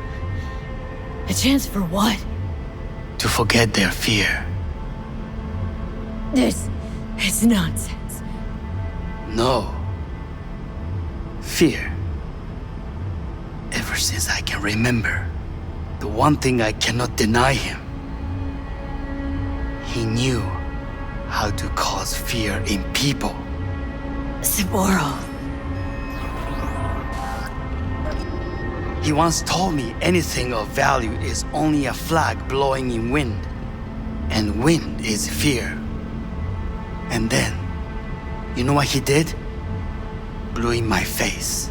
A chance for what? To forget their fear. This is nonsense. No. Fear. Ever since I can remember, the one thing I cannot deny him. He knew how to cause fear in people. Saburo. He once told me anything of value is only a flag blowing in wind, and wind is fear. And then, you know what he did? Blew in my face.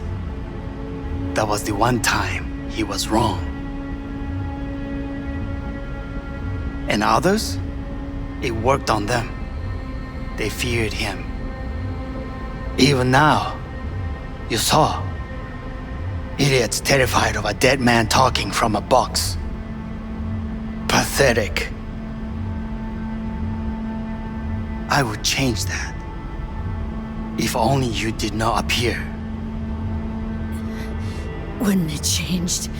That was the one time he was wrong. And others? It worked on them. They feared him. Even now, you saw. Idiots terrified of a dead man talking from a box. Pathetic. I would change that. If only you did not appear. Wouldn't it changed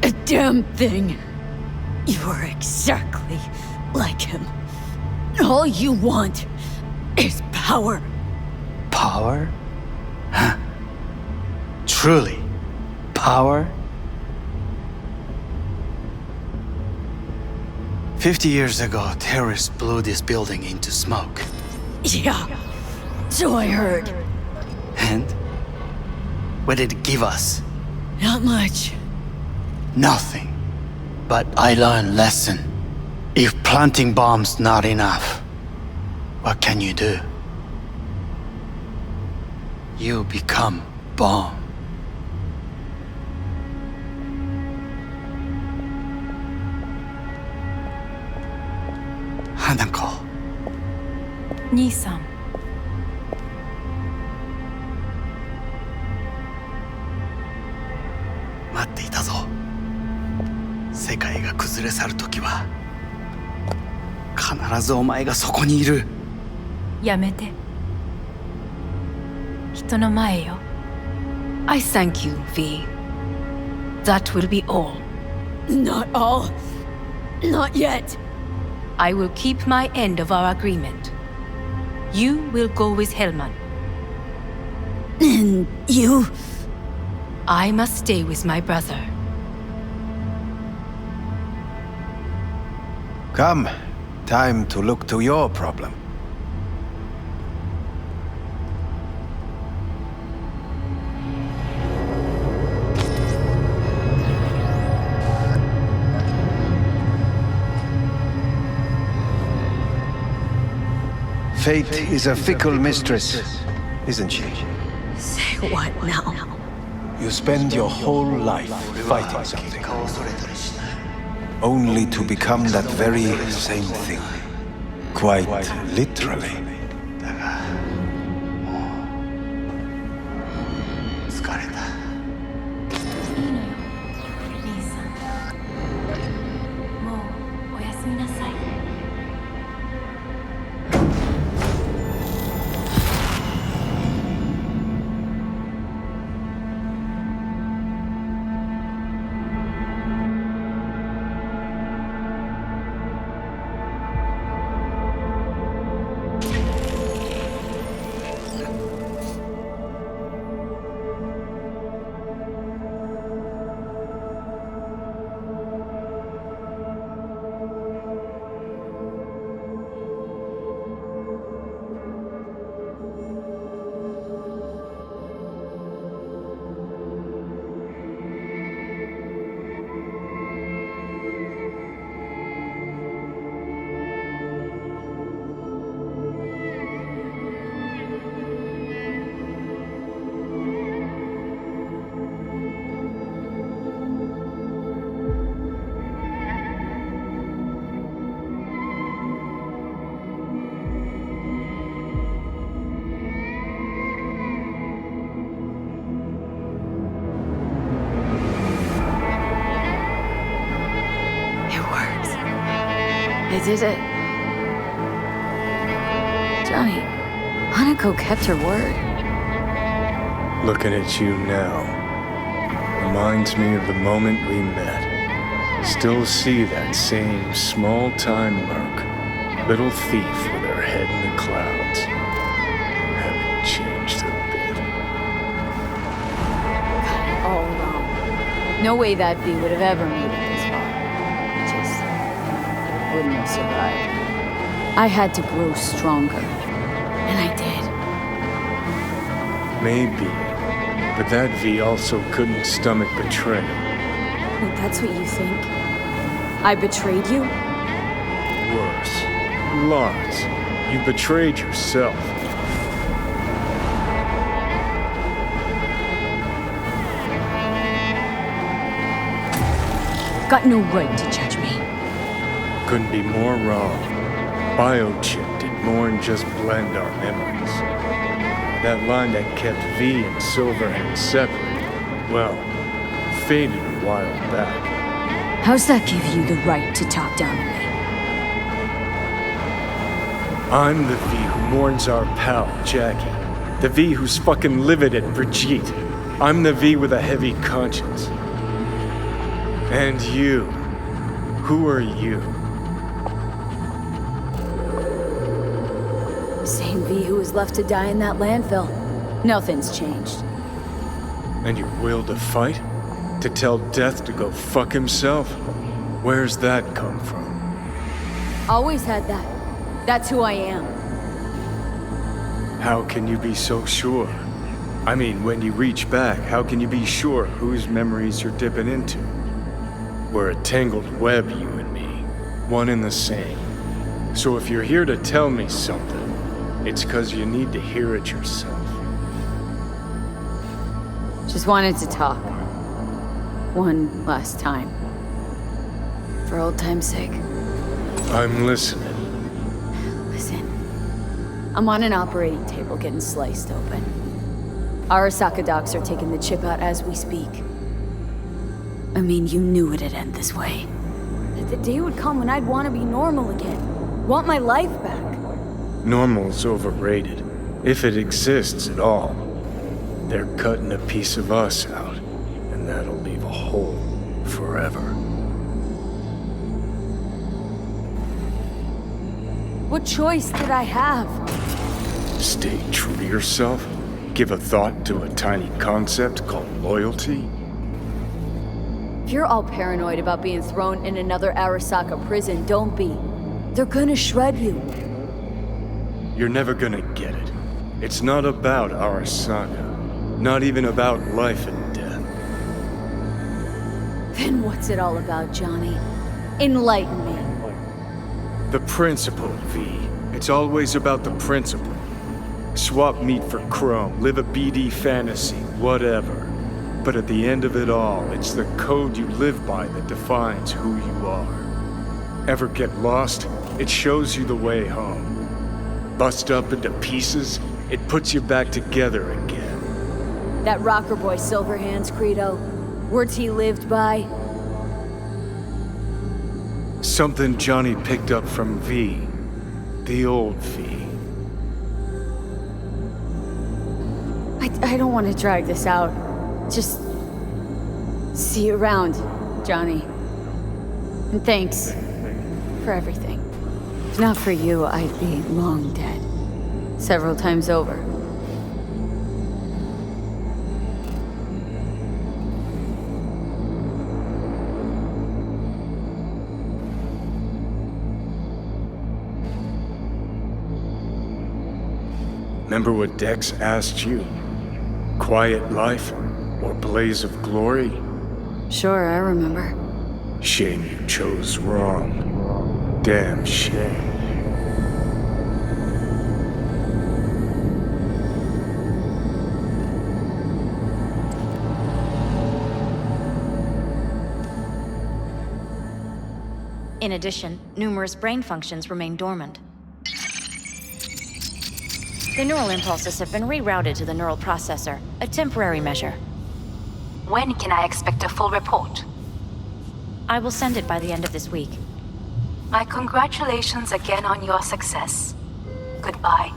a damn thing? You were exactly like him. All you want is power. Power? Huh. Truly, power? 50 years ago, terrorists blew this building into smoke. Yeah, so I heard. And? What did it give us? Not much. Nothing. But I learned a lesson. If planting bombs not enough, what can you do? You become bomb. Hanako. 兄さん。待っていたぞ。世界が崩れ去る時は必ずお前がそこにいる。やめて。人の前よ。I thank you, V. That will be all. Not all. Not yet. I will keep my end of our agreement. You will go with Hellman. And you? I must stay with my brother. Come, time to look to your problem. Fate is a fickle mistress, isn't she? Say what now? You spend your whole life fighting something, only to become that very same thing. Quite literally. I did it. Johnny, Hanako kept her word. Looking at you now reminds me of the moment we met. Still see that same small-time merc, little thief with her head in the clouds. Haven't changed a bit. All wrong. No way that V would have ever made it this far. Just wouldn't have survived. I had to grow stronger. And I did. Maybe. But that V also couldn't stomach betrayal. Wait, that's what you think? I betrayed you? Worse. Lots. You betrayed yourself. Got no right to judge me. Couldn't be more wrong. Biochip did more than just blend our memories. That line that kept V and Silverhand separate, well, faded a while back. How's that give you the right to talk down to me? I'm the V who mourns our pal, Jackie. The V who's fucking livid at Brigitte. I'm the V with a heavy conscience. And you. Who are you? Same V who was left to die in that landfill. Nothing's changed. And your will to fight? To tell Death to go fuck himself? Where's that come from? Always had that. That's who I am. How can you be so sure? I mean, when you reach back, how can you be sure whose memories you're dipping into? We're a tangled web, you and me. One and the same. So if you're here to tell me something, it's 'cause you need to hear it yourself. Just wanted to talk. One last time. For old time's sake. I'm listening. Listen. I'm on an operating table getting sliced open. Arasaka docs are taking the chip out as we speak. I mean, you knew it'd end this way. That the day would come when I'd want to be normal again. Want my life back. Normal's overrated. If it exists at all. They're cutting a piece of us out, and that'll leave a hole forever. What choice did I have? Stay true to yourself? Give a thought to a tiny concept called loyalty? If you're all paranoid about being thrown in another Arasaka prison, don't be. They're gonna shred you. You're never gonna get it. It's not about Arasaka. Not even about life and death. Then what's it all about, Johnny? Enlighten me. The principle, V. It's always about the principle. Swap meat for chrome, live a BD fantasy, whatever. But at the end of it all, it's the code you live by that defines who you are. Ever get lost? It shows you the way home. Bust up into pieces, it puts you back together again. That rocker boy Silverhand's credo. Words he lived by. Something Johnny picked up from V. The old V. I don't want to drag this out. Just see you around, Johnny. And thanks for everything. If not for you, I'd be long dead. Several times over. Remember what Dex asked you? Quiet life or blaze of glory? Sure, I remember. Shame you chose wrong. Damn shame. In addition, numerous brain functions remain dormant. The neural impulses have been rerouted to the neural processor, a temporary measure. When can I expect a full report? I will send it by the end of this week. My congratulations again on your success. Goodbye.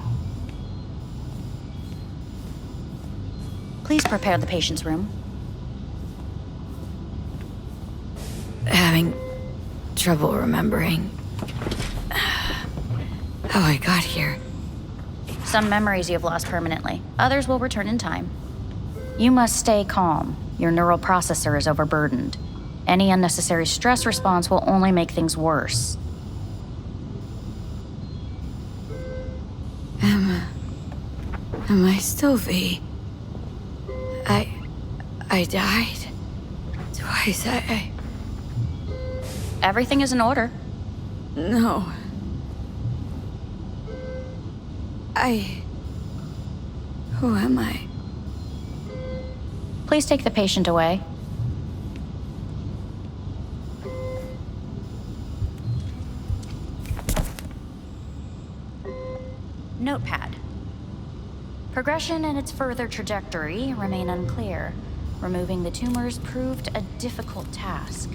Please prepare the patient's room. Having having trouble remembering how I got here. Some memories you've lost permanently. Others will return in time. You must stay calm. Your neural processor is overburdened. Any unnecessary stress response will only make things worse. Am I still V? I died twice. Everything is in order. No. Who am I? Please take the patient away. Notepad. Progression and its further trajectory remain unclear. Removing the tumors proved a difficult task.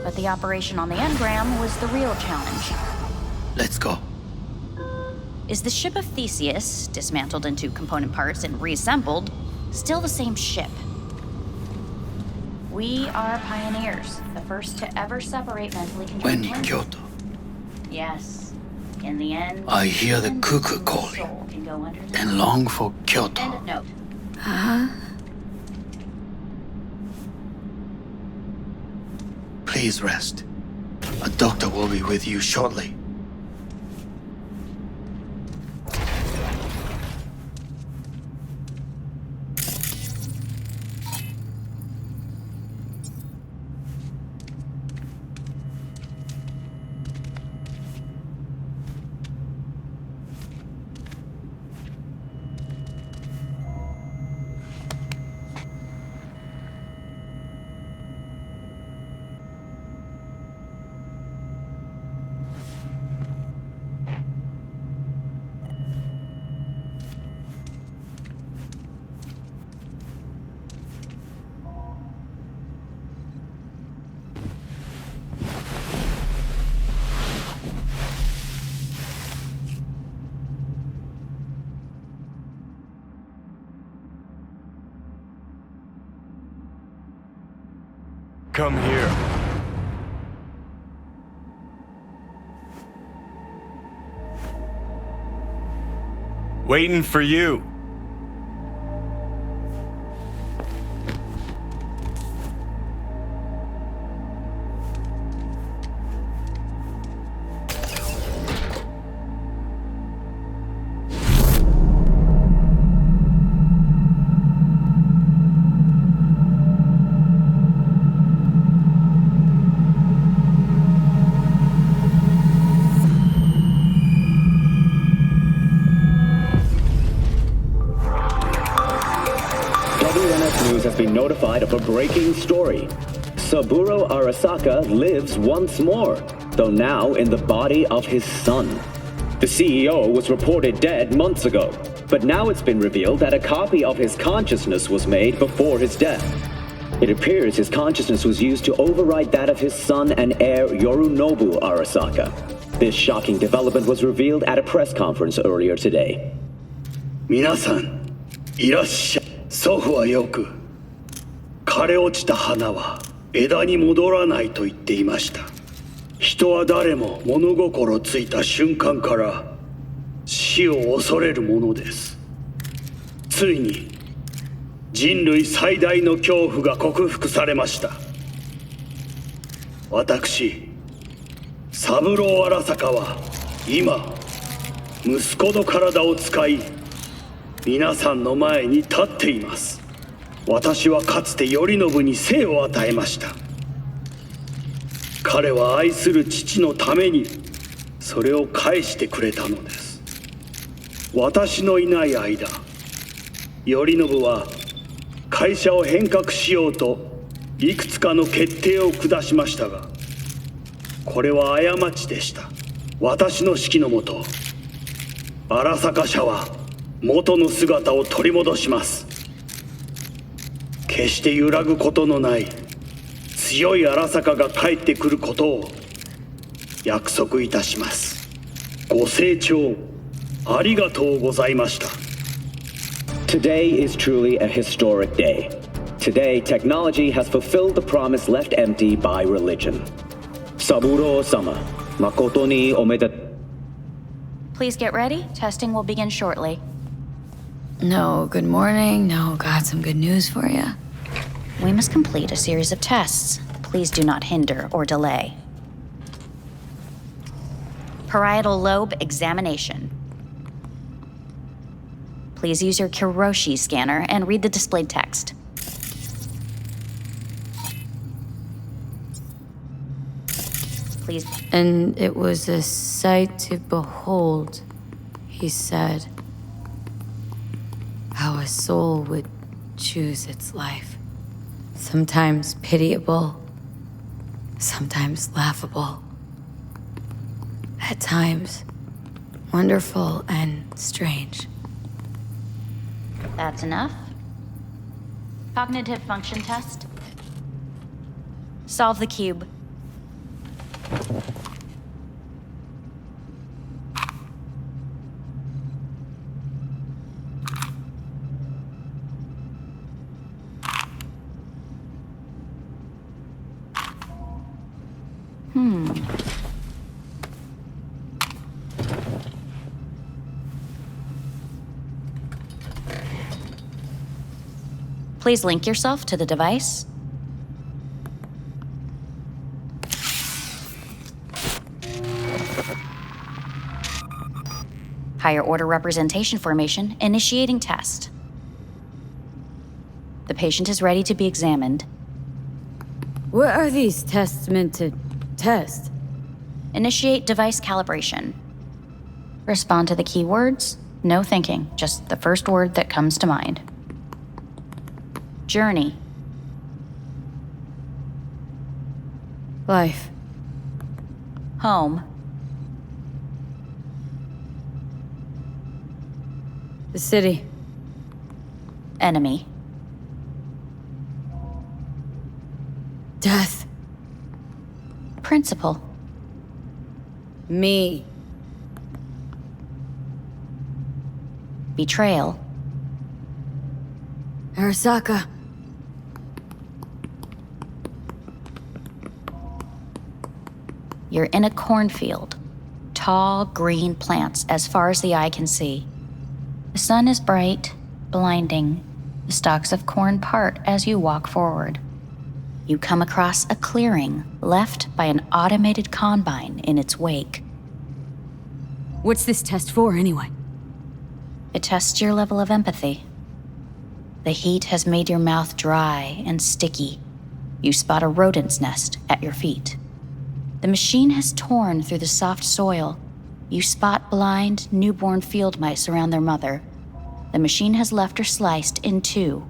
But the operation on the engram was the real challenge. Let's go. Is the ship of Theseus, dismantled into component parts and reassembled, still the same ship? We are pioneers, the first to ever separate mentally controlled When Kyoto. Yes. In the end, I hear the cuckoo calling and long for Kyoto. End of note. Huh? Please rest. A doctor will be with you shortly. Come here. Waiting for you. Has been notified of a breaking story. Saburo Arasaka lives once more, though now in the body of his son. The CEO was reported dead months ago, but now it's been revealed that a copy of his consciousness was made before his death. It appears his consciousness was used to override that of his son and heir Yorunobu Arasaka. This shocking development was revealed at a press conference earlier today. 皆さん、いらっしゃい。祖父はよく枯れ落ちた花は枝に戻らないと言っていました。人は誰も物心ついた瞬間から死を恐れるものです。ついに人類最大の恐怖が克服されました。私、三郎荒坂は今息子の体を使い皆さんの前に立っています。私はかつて頼信に生を与えました。彼は愛する父のためにそれを返してくれたのです。私のいない間、頼信は会社を変革しようといくつかの決定を下しましたが、これは過ちでした。私の指揮のもと、荒坂社は元の姿を取り戻します。決して揺らぐことのない強い荒坂が帰ってくることを約束いたします。ご清聴ありがとうございました。 Today is truly a historic day. Today, technology has fulfilled the promise left empty by religion. Saburo-sama, makoto ni omedet. Please get ready. Testing will begin shortly. No, good morning. No, got some good news for you. We must complete a series of tests. Please do not hinder or delay. Parietal lobe examination. Please use your Kiroshi scanner and read the displayed text. Please. And it was a sight to behold, he said, how a soul would choose its life. Sometimes pitiable, sometimes laughable. At times, wonderful and strange. That's enough. Cognitive function test. Solve the cube. Please link yourself to the device. Higher order representation formation, initiating test. The patient is ready to be examined. What are these tests meant to test? Initiate device calibration. Respond to the keywords. No thinking, just the first word that comes to mind. Journey. Life. Home. The city. Enemy. Death. Principal. Me. Betrayal. Arasaka. You're in a cornfield. Tall, green plants as far as the eye can see. The sun is bright, blinding. The stalks of corn part as you walk forward. You come across a clearing left by an automated combine in its wake. What's this test for, anyway? It tests your level of empathy. The heat has made your mouth dry and sticky. You spot a rodent's nest at your feet. The machine has torn through the soft soil. You spot blind, newborn field mice around their mother. The machine has left her sliced in two.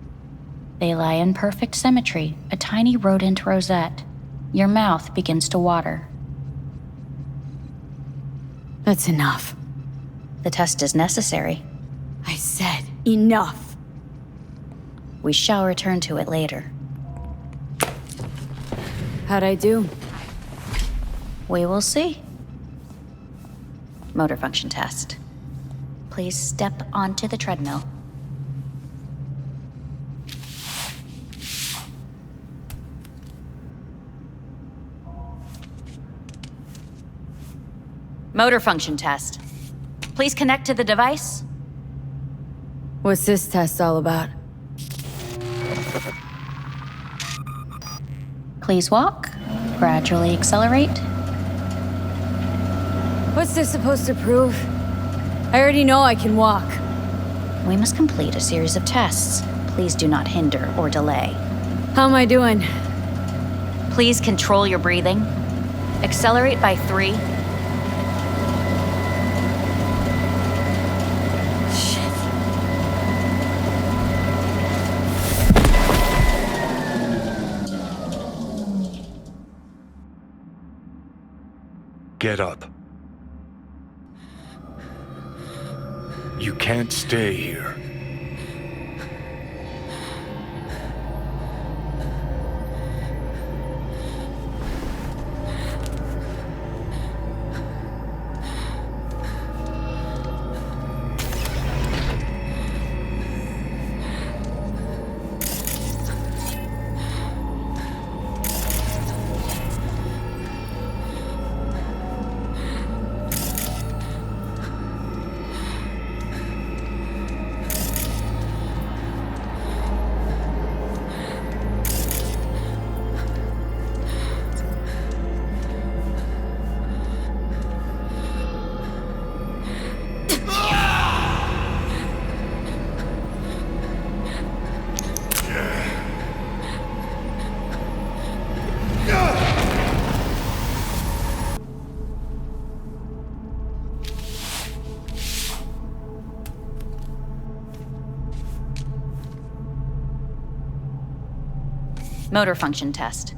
They lie in perfect symmetry, a tiny rodent rosette. Your mouth begins to water. That's enough. The test is necessary. I said enough. We shall return to it later. How'd I do? We will see. Motor function test. Please step onto the treadmill. Motor function test. Please connect to the device. What's this test all about? Please walk. Gradually accelerate. What's this supposed to prove? I already know I can walk. We must complete a series of tests. Please do not hinder or delay. How am I doing? Please control your breathing. Accelerate by 3. Get up. You can't stay here. Motor function test.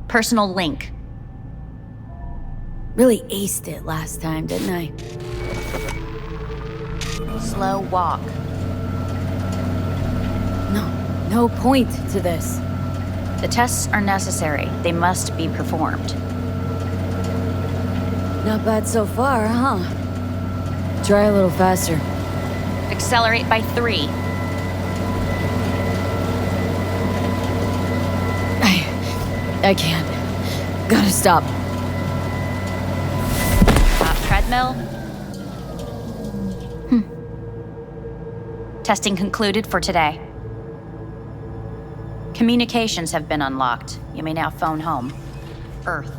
Personal link. Really aced it last time, didn't I? Slow walk. No point to this. The tests are necessary. They must be performed. Not bad so far, huh? Try a little faster. Accelerate by 3. I can't. Gotta stop. Stop treadmill. Testing concluded for today. Communications have been unlocked. You may now phone home. Earth.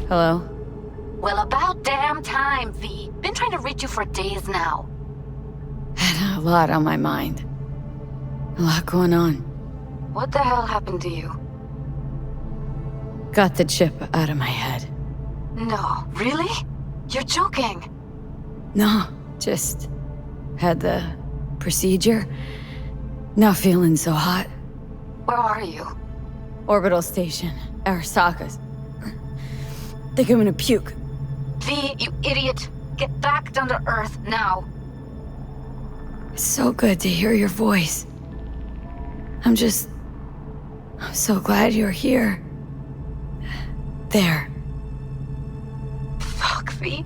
Hello? Well, about damn time, V. Been trying to reach you for days now. Had a lot on my mind. A lot going on. What the hell happened to you? Got the chip out of my head. No, really? You're joking. No, just had the procedure. Not feeling so hot. Where are you? Orbital station, Arasaka's. Think I'm gonna puke. V, you idiot. Get back down to Earth now. It's so good to hear your voice. I'm so glad you're here. There. Fuck, V.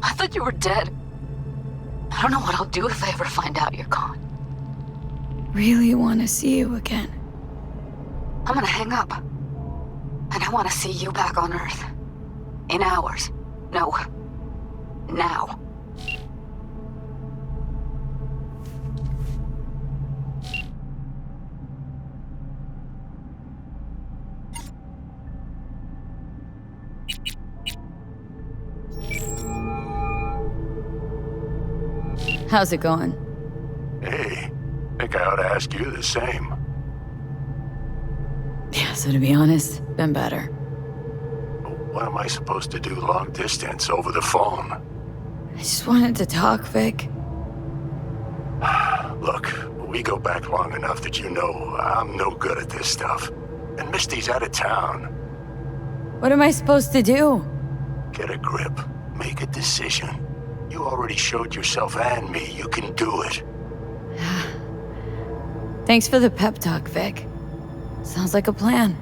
I thought you were dead. I don't know what I'll do if I ever find out you're gone. Really want to see you again. I'm gonna hang up. And I want to see you back on Earth. In hours. No. Now. How's it going? Hey, think I ought to ask you the same. Yeah, so to be honest, been better. What am I supposed to do long distance over the phone? I just wanted to talk, Vic. Look, we go back long enough that you know I'm no good at this stuff. And Misty's out of town. What am I supposed to do? Get a grip. Make a decision. You already showed yourself and me you can do it. Thanks for the pep talk, Vic. Sounds like a plan.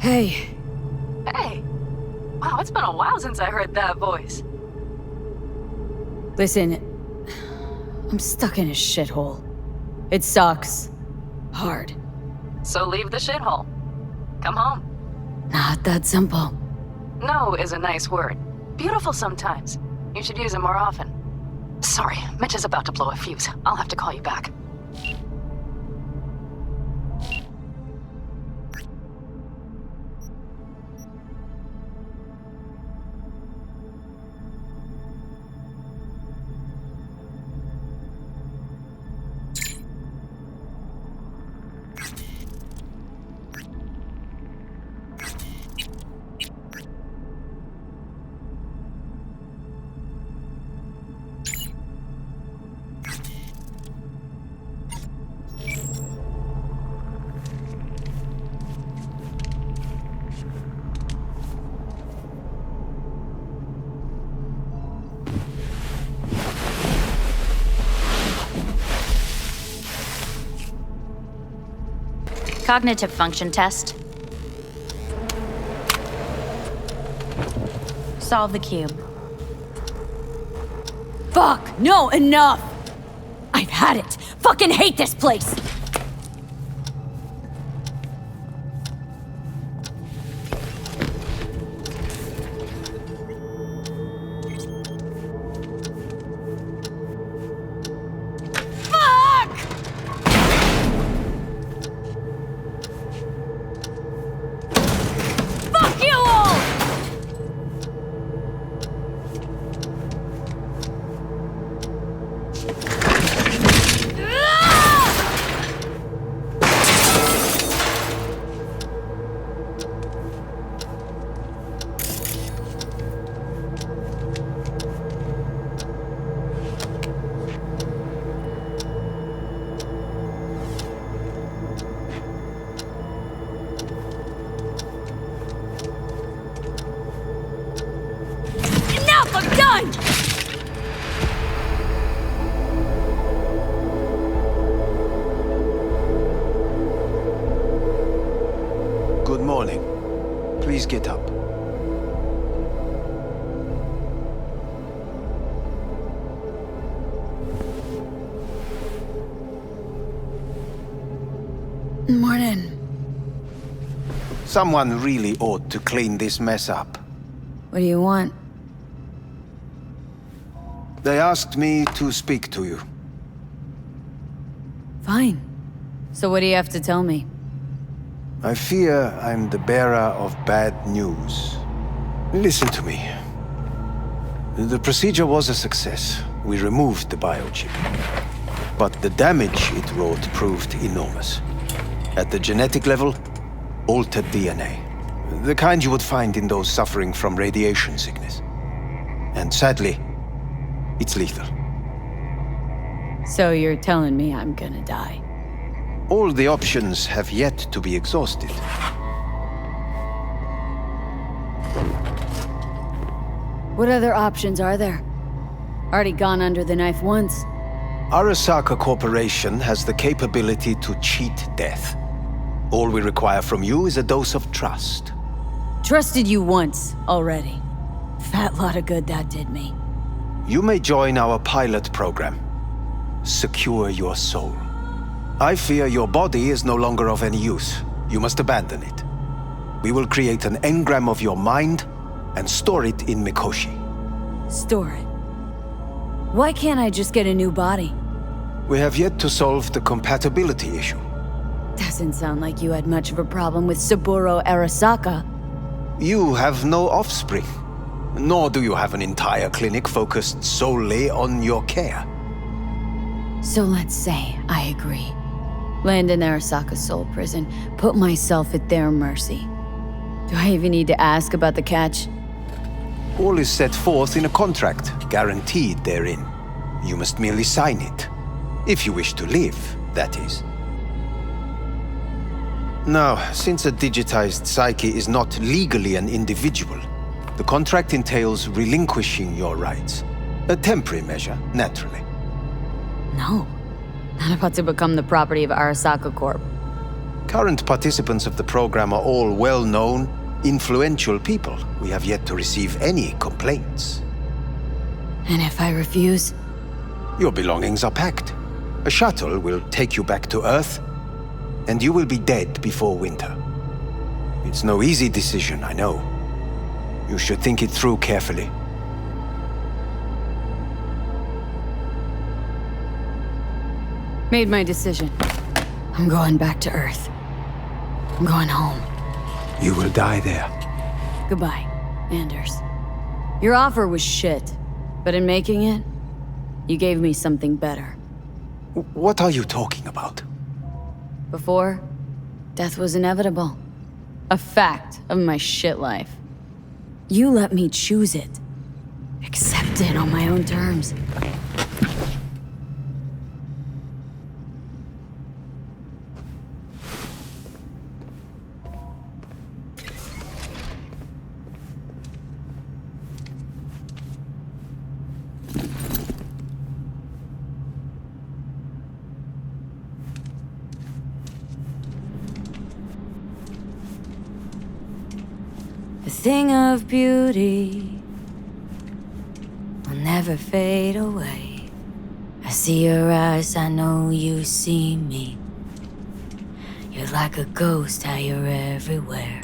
Hey. Hey. Wow, it's been a while since I heard that voice. Listen, I'm stuck in a shithole. It sucks. Hard. So leave the shithole. Come home. Not that simple. No is a nice word. Beautiful sometimes. You should use it more often. Sorry, Mitch is about to blow a fuse. I'll have to call you back. Cognitive function test. solve the cube. Fuck! No, enough! I've had it! Fucking hate this place! Good morning. Please get up. Morning. Someone really ought to clean this mess up. What do you want? They asked me to speak to you. Fine. So what do you have to tell me? I fear I'm the bearer of bad news. Listen to me. The procedure was a success. We removed the biochip. But the damage it wrought proved enormous. At the genetic level, altered DNA. The kind you would find in those suffering from radiation sickness. And sadly, it's lethal. So you're telling me I'm gonna die? All the options have yet to be exhausted. What other options are there? Already gone under the knife once. Arasaka Corporation has the capability to cheat death. All we require from you is a dose of trust. Trusted you once already. Fat lot of good that did me. You may join our pilot program. Secure your soul. I fear your body is no longer of any use. You must abandon it. We will create an engram of your mind and store it in Mikoshi. Store it? Why can't I just get a new body? We have yet to solve the compatibility issue. Doesn't sound like you had much of a problem with Saburo Arasaka. You have no offspring. Nor do you have an entire clinic focused solely on your care. So let's say I agree. Land in Arasaka's soul prison, put myself at their mercy. Do I even need to ask about the catch? All is set forth in a contract, guaranteed therein. You must merely sign it. If you wish to live, that is. Now, since a digitized psyche is not legally an individual, the contract entails relinquishing your rights. A temporary measure, naturally. No. Not about to become the property of Arasaka Corp. Current participants of the program are all well-known, influential people. We have yet to receive any complaints. And if I refuse? Your belongings are packed. A shuttle will take you back to Earth, and you will be dead before winter. It's no easy decision, I know. You should think it through carefully. Made my decision. I'm going back to Earth. I'm going home. You will die there. Goodbye, Anders. Your offer was shit, but in making it, you gave me something better. What are you talking about? Before, death was inevitable. A fact of my shit life. You let me choose it. Accept it on my own terms. A thing of beauty, never fade away. I see your eyes, I know you see me. You're like a ghost, how you're everywhere.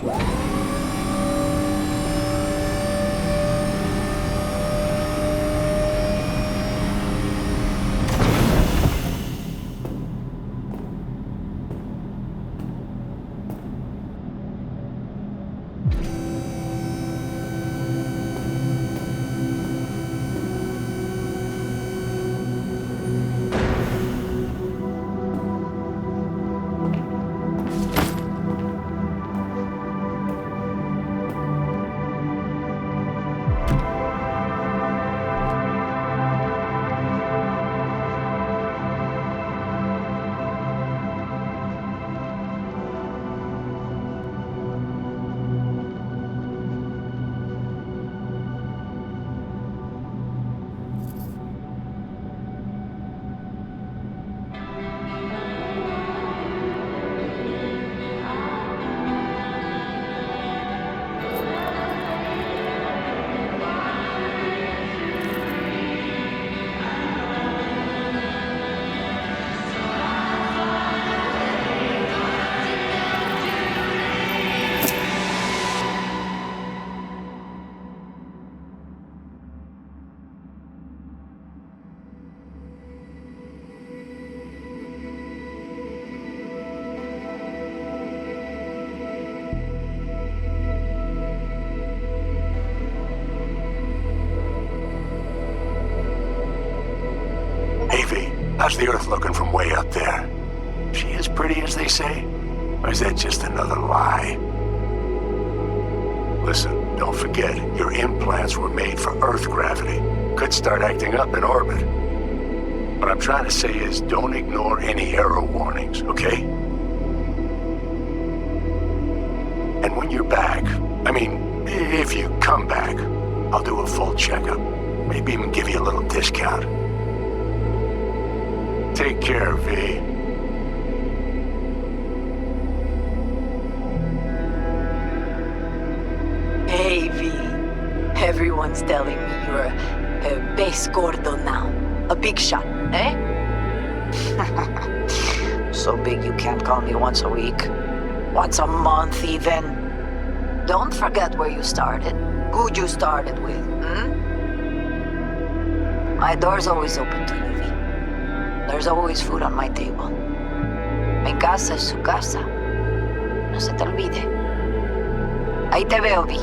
How's the Earth looking from way up there? She as pretty as they say? Or is that just another lie? Listen, don't forget, your implants were made for Earth gravity. Could start acting up in orbit. What I'm trying to say is, don't ignore any error warnings, okay? And when you're back, I mean, if you come back, I'll do a full checkup. Maybe even give you a little discount. Take care, V. Hey, V. Everyone's telling me you're a base gordo now. A big shot, eh? So big you can't call me once a week. Once a month, even. Don't forget where you started. Who you started with, My door's always open to you, V. There's always food on my table. Mi casa es su casa. No se te olvide. Ahí te veo, V.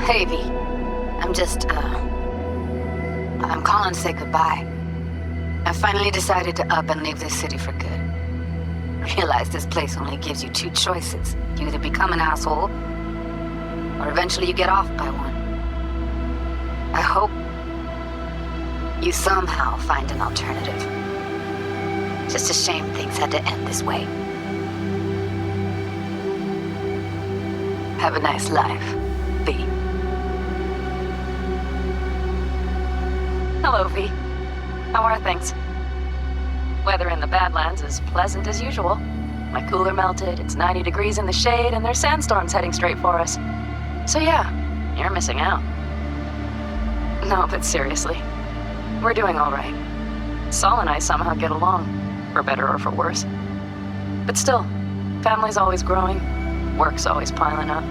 Hey, V. I'm calling to say goodbye. I finally decided to up and leave this city for good. Realize this place only gives you two choices. You either become an asshole, or eventually you get off by one. I hope you somehow find an alternative. Just a shame things had to end this way. Have a nice life, V. Hello, V. How are things? Weather in the Badlands is pleasant as usual. My cooler melted, it's 90 degrees in the shade, and there's sandstorms heading straight for us. So yeah, you're missing out. No, but seriously, we're doing all right. Saul and I somehow get along, for better or for worse. But still, family's always growing, work's always piling up.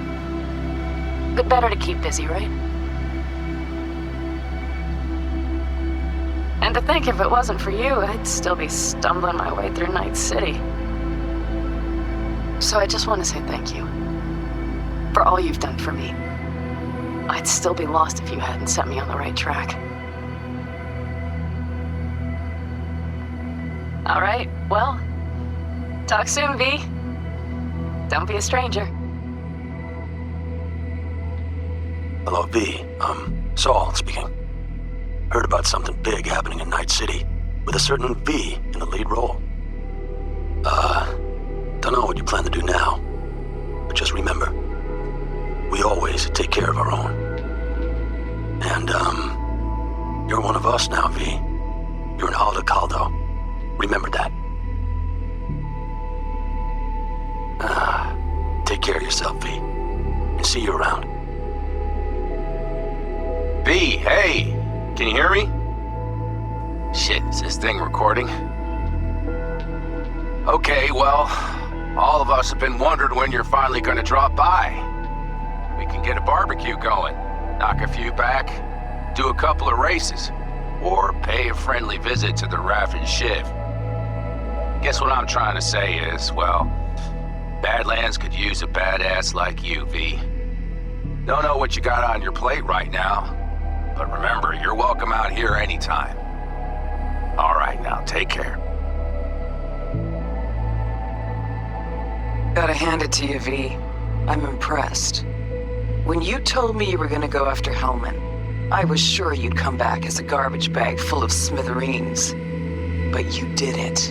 But better to keep busy, right? And to think if it wasn't for you, I'd still be stumbling my way through Night City. So I just want to say thank you for all you've done for me. I'd still be lost if you hadn't set me on the right track. All right, well, talk soon, V. Don't be a stranger. Hello, V. Saul speaking. Heard about something big happening in Night City, with a certain V in the lead role. Don't know what you plan to do now, but just remember, we always take care of our own. And, you're one of us now, V. You're an Aldo Caldo. Remember that. Take care of yourself, V. And See you around. V, hey! Can you hear me? Shit, is this thing recording? Okay, well, all of us have been wondering when you're finally gonna drop by. We can get a barbecue going, knock a few back, do a couple of races, or pay a friendly visit to the Raff and Shiv. Guess what I'm trying to say is, well, Badlands could use a badass like you, V. Don't know what you got on your plate right now, but remember, you're welcome out here anytime. All right, now, take care. Gotta hand it to you, V. I'm impressed. When you told me you were gonna go after Hellman, I was sure you'd come back as a garbage bag full of smithereens. But you did it.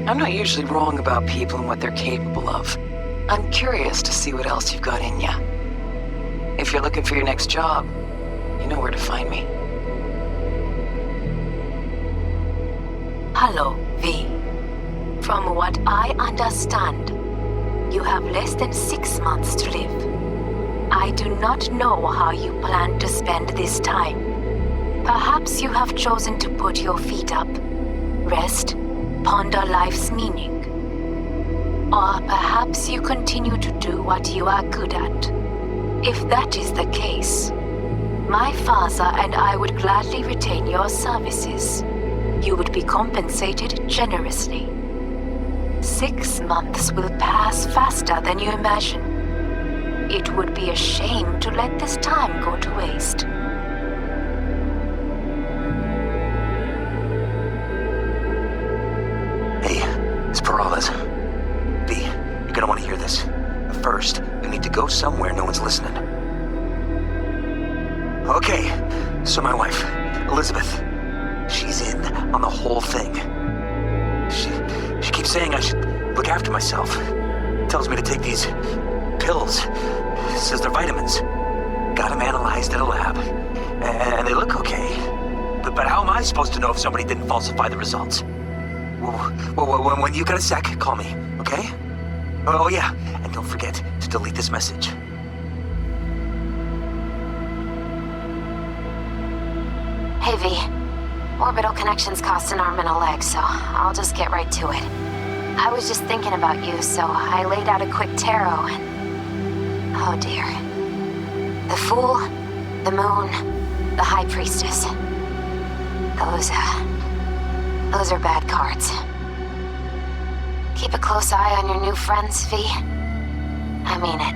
I'm not usually wrong about people and what they're capable of. I'm curious to see what else you've got in ya. If you're looking for your next job, you know where to find me. Hello, V. From what I understand, you have less than 6 months to live. I do not know how you plan to spend this time. Perhaps you have chosen to put your feet up, rest, ponder life's meaning. Or perhaps you continue to do what you are good at. If that is the case, my father and I would gladly retain your services. You would be compensated generously. 6 months will pass faster than you imagine. It would be a shame to let this time go to waste. Hey, it's Peralez. V, you're gonna want to hear this. But first, we need to go somewhere no one's listening. Okay, so my wife, Elizabeth, she's in on the whole thing. She keeps saying I should look after myself. Tells me to take these pills. Says they're vitamins. Got them analyzed at a lab. And they look okay. But how am I supposed to know if somebody didn't falsify the results? Well, when you got a sec, call me, okay? Oh yeah, and don't forget to delete this message. Hey, V. Orbital connections cost an arm and a leg, so I'll just get right to it. I was just thinking about you, so I laid out a quick tarot and... oh dear. The Fool, the Moon, the High Priestess. Those are bad cards. Keep a close eye on your new friends, V. I mean it.